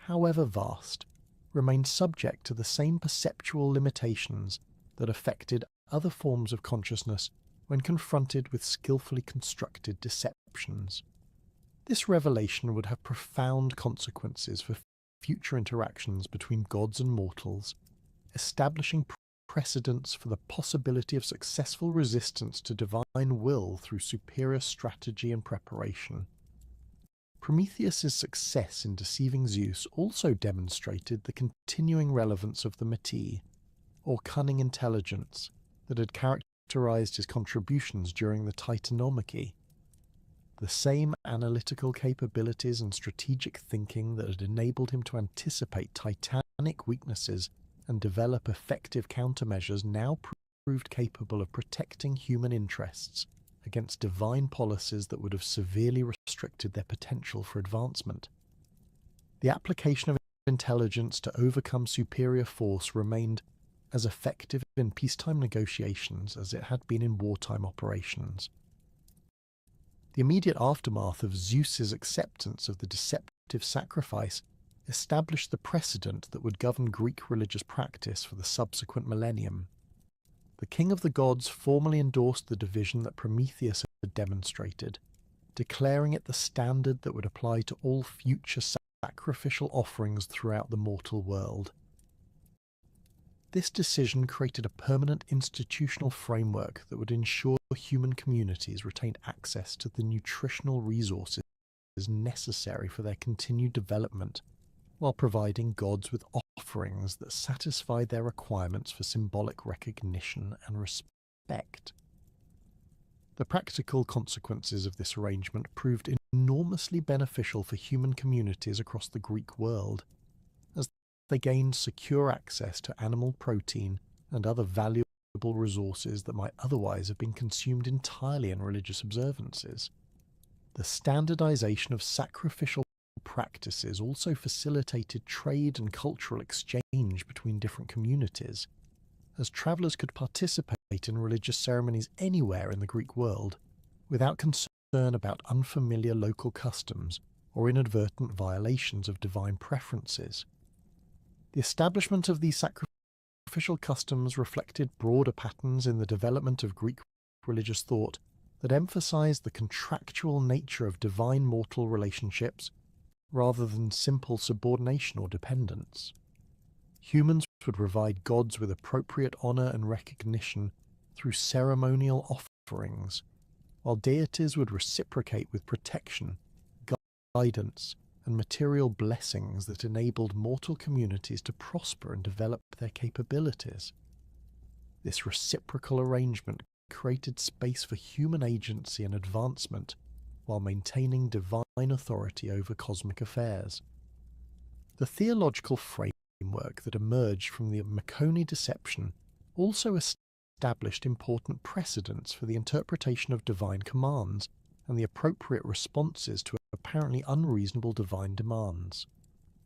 however vast, remained subject to the same perceptual limitations that affected other forms of consciousness when confronted with skillfully constructed deceptions. This revelation would have profound consequences for future interactions between gods and mortals, establishing precedents for the possibility of successful resistance to divine will through superior strategy and preparation. Prometheus's success in deceiving Zeus also demonstrated the continuing relevance of the Metis, or cunning intelligence, that had characterized his contributions during the Titanomachy. The same analytical capabilities and strategic thinking that had enabled him to anticipate titanic weaknesses and develop effective countermeasures now proved capable of protecting human interests against divine policies that would have severely restricted their potential for advancement. The application of intelligence to overcome superior force remained as effective in peacetime negotiations as it had been in wartime operations. The immediate aftermath of Zeus's acceptance of the deceptive sacrifice established the precedent that would govern Greek religious practice for the subsequent millennium. The king of the gods formally endorsed the division that Prometheus had demonstrated, declaring it the standard that would apply to all future sacrificial offerings throughout the mortal world. This decision created a permanent institutional framework that would ensure human communities retained access to the nutritional resources necessary for their continued development, while providing gods with offerings that satisfied their requirements for symbolic recognition and respect. The practical consequences of this arrangement proved enormously beneficial for human communities across the Greek world, as they gained secure access to animal protein and other valuable resources that might otherwise have been consumed entirely in religious observances. The standardization of sacrificial practices also facilitated trade and cultural exchange between different communities, as travellers could participate in religious ceremonies anywhere in the Greek world without concern about unfamiliar local customs or inadvertent violations of divine preferences. The establishment of these sacrificial customs reflected broader patterns in the development of Greek religious thought that emphasized the contractual nature of divine mortal relationships rather than simple subordination or dependence. Humans would provide gods with appropriate honor and recognition through ceremonial offerings, while deities would reciprocate with protection, guidance, and material blessings that enabled mortal communities to prosper and develop their capabilities. This reciprocal arrangement created space for human agency and advancement while maintaining divine authority over cosmic affairs. The theological framework that emerged from the Mecone deception also established important precedents for the interpretation of divine commands and the appropriate responses to apparently unreasonable divine demands.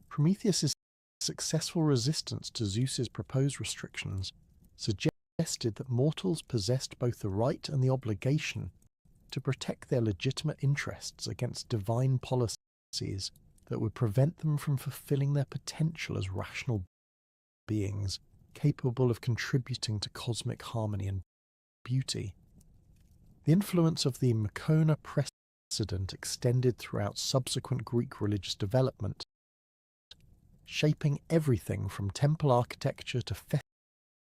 Prometheus's successful resistance to Zeus's proposed restrictions suggested that mortals possessed both the right and the obligation to protect their legitimate interests against divine policies that would prevent them from fulfilling their potential as rational beings capable of contributing to cosmic harmony and beauty. The influence of the Mecone precedent extended throughout subsequent Greek religious development, shaping everything from temple architecture to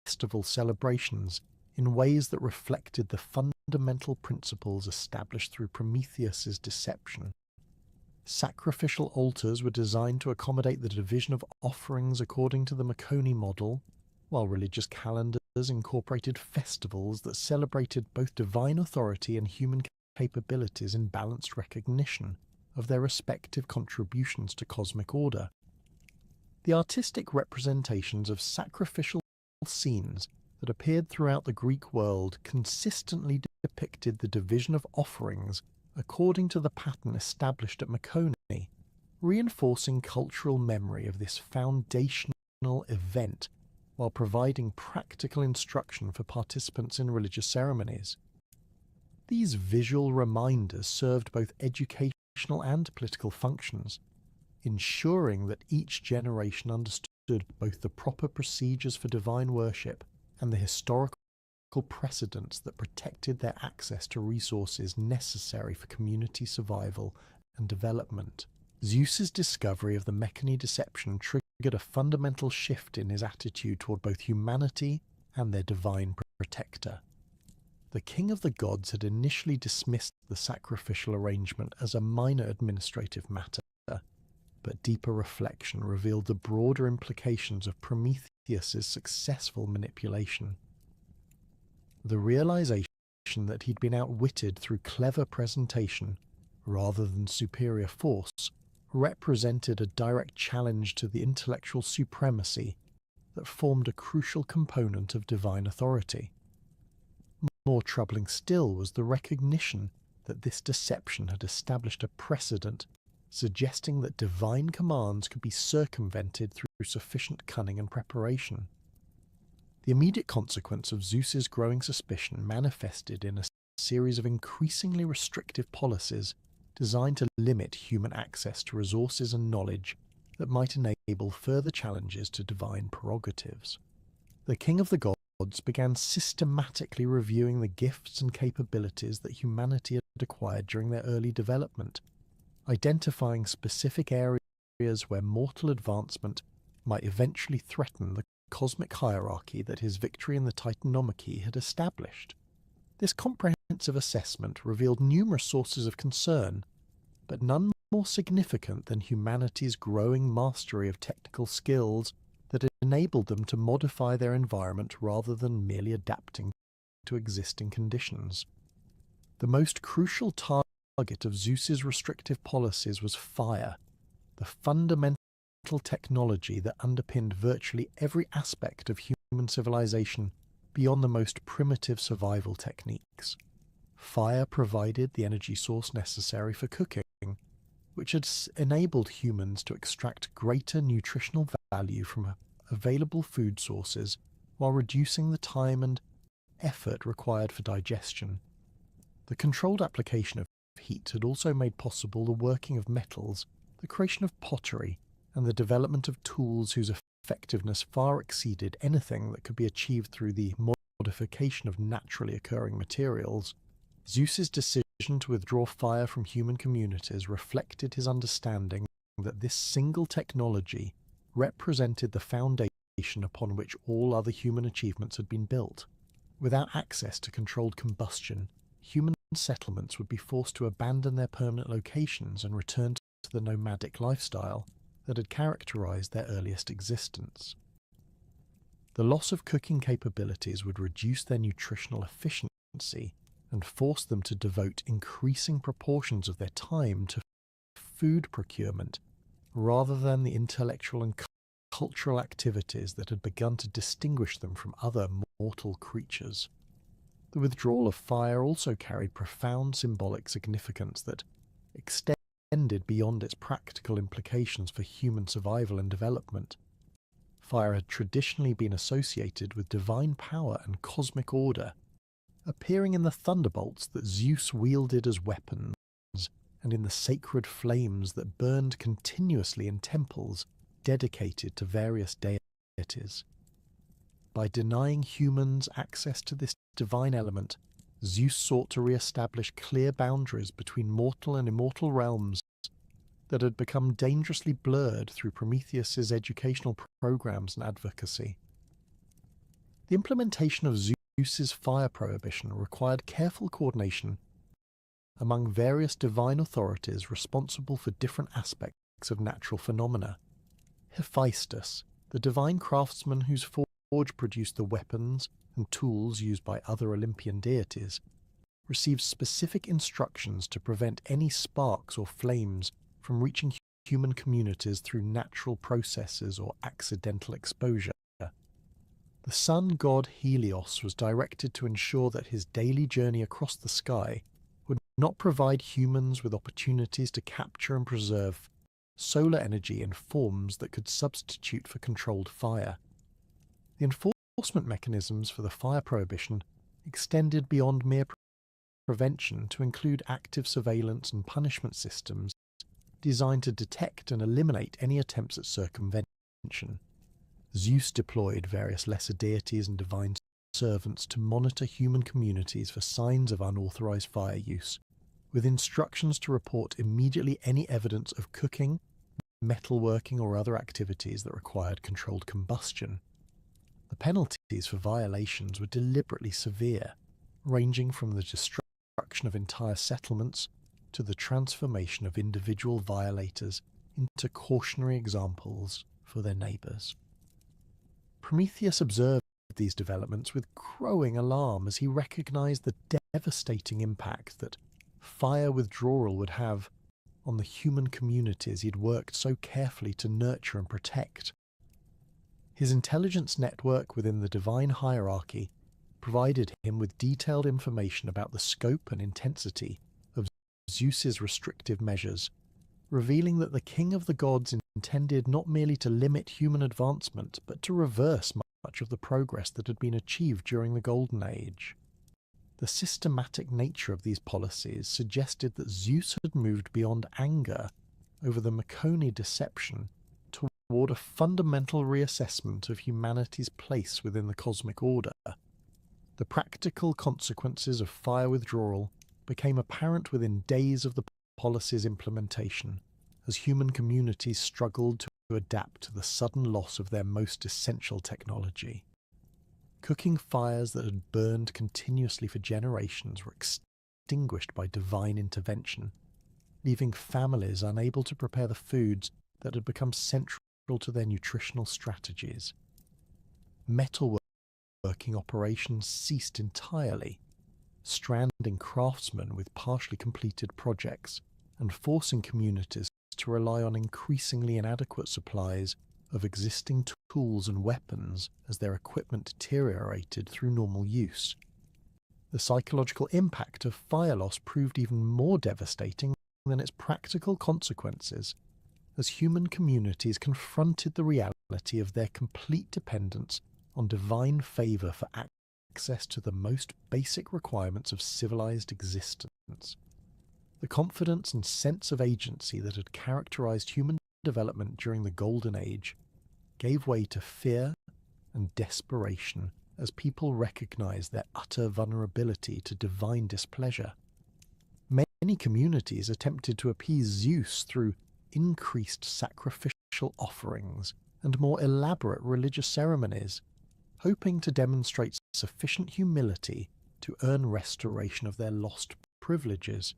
festival celebrations in ways that reflected the fundamental principles established through Prometheus's deception. Sacrificial altars were designed to accommodate the division of offerings according to the Mecone model, while religious calendars incorporated festivals that celebrated both divine authority and human capabilities in balanced recognition of their respective contributions to cosmic order. The artistic representations of sacrificial scenes that appeared throughout the Greek world consistently depicted the division of offerings according to the pattern established at Mecone, reinforcing cultural memory of this foundational event while providing practical instruction for participants in religious ceremonies. These visual reminders served both educational and political functions, ensuring that each generation understood both the proper procedures for divine worship and the historical precedents that protected their access to resources necessary for community survival and development. Zeus's discovery of the Mechani deception triggered a fundamental shift in his attitude toward both humanity and their divine protector. The king of the gods had initially dismissed the sacrificial arrangement as a minor administrative matter, but deeper reflection revealed the broader implications of Prometheus's successful manipulation. The realization that he'd been outwitted through clever presentation rather than superior force represented a direct challenge to the intellectual supremacy that formed a crucial component of divine authority. More troubling still was the recognition that this deception had established a precedent suggesting that divine commands could be circumvented through sufficient cunning and preparation. The immediate consequence of Zeus's growing suspicion manifested in a series of increasingly restrictive policies designed to limit human access to resources and knowledge that might enable further challenges to divine prerogatives. The king of the gods began systematically reviewing the gifts and capabilities that humanity had acquired during their early development, identifying specific areas where mortal advancement might eventually threaten the cosmic hierarchy that his victory in the Titanomachy had established. This comprehensive assessment revealed numerous sources of concern, but none more significant than humanity's growing mastery of technical skills that enabled them to modify their environment rather than merely adapting to existing conditions. The most crucial target of Zeus's restrictive policies was fire, the fundamental technology that underpinned virtually every aspect of human civilization beyond the most primitive survival techniques. Fire provided the energy source necessary for cooking, which had enabled humans to extract greater nutritional value from available food sources while reducing the time and effort required for digestion. The controlled application of heat had also made possible the working of metals, the creation of pottery, and the development of tools whose effectiveness far exceeded anything that could be achieved through the modification of naturally occurring materials. Zeus's decision to withdraw fire from human communities reflected his understanding that this single technology represented the foundation upon which all other human achievements had been built. Without access to controlled combustion, human settlements would be forced to abandon their permanent locations and return to the nomadic lifestyle that had characterized their earliest existence. The loss of cooking capabilities would reduce their nutritional efficiency and force them to devote increasing proportions of their time to food procurement rather than the intellectual and cultural activities that had begun to distinguish them from other mortal creatures. The withdrawal of fire also carried profound symbolic significance that extended beyond its practical implications for human survival and development. Fire had traditionally been associated with divine power and cosmic order, appearing in the thunderbolts that Zeus wielded as weapons and in the sacred flames that burned continuously in temples dedicated to various deities. By denying humans access to this divine element, Zeus sought to re-establish clear boundaries between mortal and immortal realms that had become dangerously blurred through Prometheus's educational programs and advocacy. The implementation of Zeus's fire prohibition required careful coordination among various divine authorities responsible for different aspects of natural phenomena. Hephaestus, the divine craftsman whose forge produced the weapons and tools used by other Olympian deities, received specific instructions to prevent any sparks or flames from reaching human communities through natural processes or accidental exposure. The sun god Helios was directed to ensure that his daily journey across the sky would not provide humans with opportunities to capture and preserve solar energy in forms that could substitute for controlled fire. The enforcement mechanisms for the fire prohibition extended beyond mere prevention to include active surveillance and punishment systems designed to detect and eliminate any attempts at circumvention. Zeus deployed various lesser deities and divine servants to monitor human communities for signs of unauthorized fire use, with instructions to report immediately any evidence of cooking, metalworking, or other activities that required controlled combustion. The penalties for violations were deliberately severe, ranging from the destruction of entire settlements to the transformation of individual violators into cautionary examples for their neighbours. Prometheus observed these developments with growing alarm as he recognized the devastating impact that fire withdrawal would have on the human communities he'd worked so carefully to nurture and protect. His intelligence network within the divine hierarchy provided him with detailed information about the scope and intensity of Zeus's restrictive measures, revealing that the king of the gods intended not merely to limit human advancement, but to reverse much of the progress that had been achieved during the Golden Age. The systematic nature of these policies suggested that Zeus had moved beyond anger over the Marconi deception toward a fundamental reassessment of humanity's place within the cosmic order. The practical consequences of fire withdrawal became apparent within days of the policy's implementation, as human communities struggled to adapt to the sudden loss of their most essential technology. Cooking fires that had burned continuously for generations were extinguished by divine intervention, leaving families unable to prepare the foods that had become central to their nutritional strategies. Metalworking operations ceased entirely, stranding craftsmen with partially completed projects and forcing communities to rely on increasingly inadequate supplies of existing tools and weapons as their equipment deteriorated through normal use. The psychological impact of fire loss proved even more devastating than its practical consequences, as human communities confronted the reality of their complete dependence on divine favour for access to the most basic requirements of civilized existence. The confidence and sense of agency that had characterized human development during the Golden Age gave way to fear and desperation as people recognized their utter vulnerability to divine displeasure. Many communities attempted to appease Zeus through increased sacrificial offerings and more elaborate religious ceremonies, hoping to demonstrate sufficient humility to earn restoration of their lost privileges.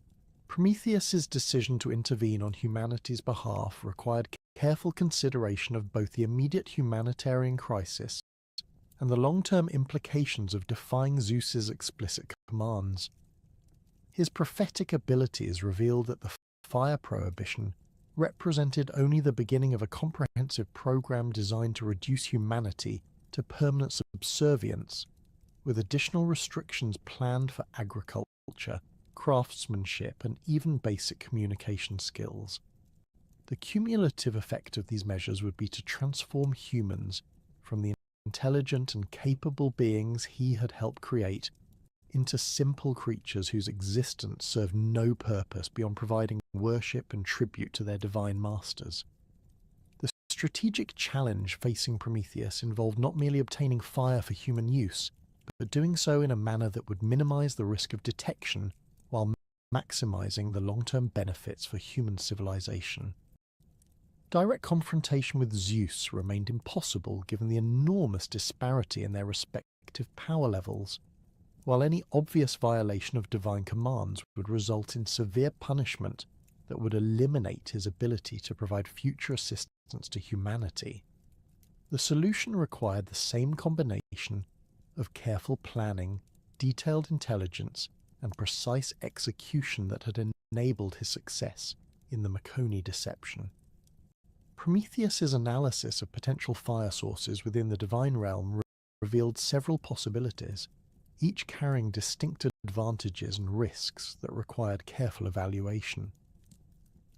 Prometheus's decision to intervene on humanity's behalf required careful consideration of both the immediate humanitarian crisis and the long-term implications of defying Zeus's explicit commands. His prophetic abilities revealed that the fire prohibition represented only the beginning of a comprehensive program designed to reduce humanity to permanent subservience, with additional restrictions planned for agriculture, craftsmanship, and even basic communication skills. The cumulative effect of these measures would be to transform humans from the intelligent and capable beings he had helped create into simple creatures whose existence served no purpose beyond providing worship and tribute to their divine masters. The strategic challenge facing Prometheus involved not merely obtaining fire for human use, but doing so in a manner that would minimize the risk of detection while maximizing the long-term benefits for human civilization. Direct confrontation with Zeus remained impossible given the enormous disparity in their respective power levels, while any obvious violation of divine commands would result in severe punishment that would eliminate his ability to provide future assistance to humanity. The solution required the same combination of careful planning, detailed intelligence, and precise execution that had enabled his success in the Marconi deception. Prometheus's analysis of potential fire sources within the divine realm revealed several possibilities, each carrying distinct advantages and risks that required careful evaluation.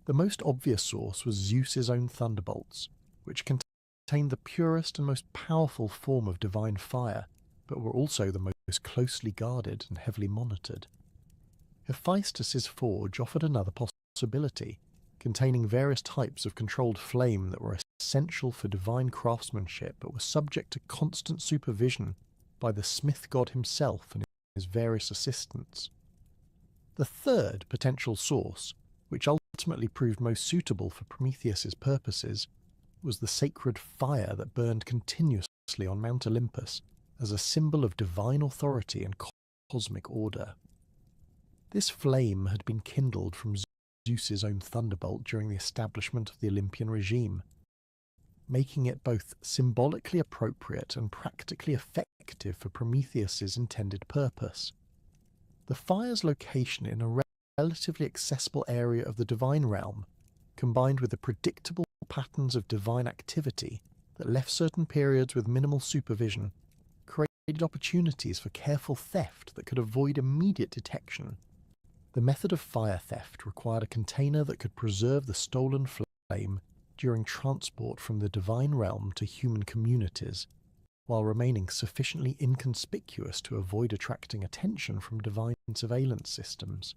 The most obvious source was Zeus's own thunderbolts, which contained the purest and most powerful form of divine fire, but were also the most closely guarded and heavily monitored. Hephaestus's forge offered another possibility, containing various types of controlled flame that were essential for divine craftsmanship but were subject to constant supervision by the smith god himself and his various assistants. The third potential source, which ultimately proved most suitable for Prometheus's purposes, was the sacred fire that burned continuously on Mount Olympus as a symbol of divine authority and cosmic order. This flame had been kindled from Zeus's own thunderbolt during the establishment of the Olympian regime, making it both symbolically appropriate and practically effective for Prometheus's intended purpose. The fire's location in a relatively accessible area of the divine realm, combined with the predictable patterns of divine activity that left certain periods with minimal supervision, created opportunities for careful theft that could avoid immediate detection. The method of fire theft required a container that could preserve the stolen flame during transport from the divine realm to human communities, while remaining sufficiently inconspicuous to avoid attracting attention from divine surveillance systems.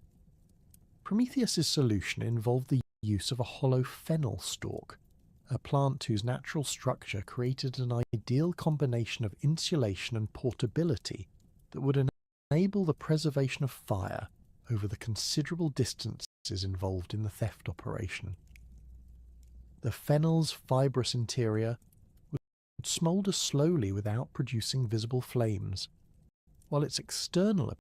Prometheus's solution involved the use of a hollow fennel stalk, a plant whose natural structure created an ideal combination of insulation and portability that would enable the preservation of fire over the considerable distances involved in the theft operation. The fennel's fibrous interior would smoulder slowly without producing visible flames, while its external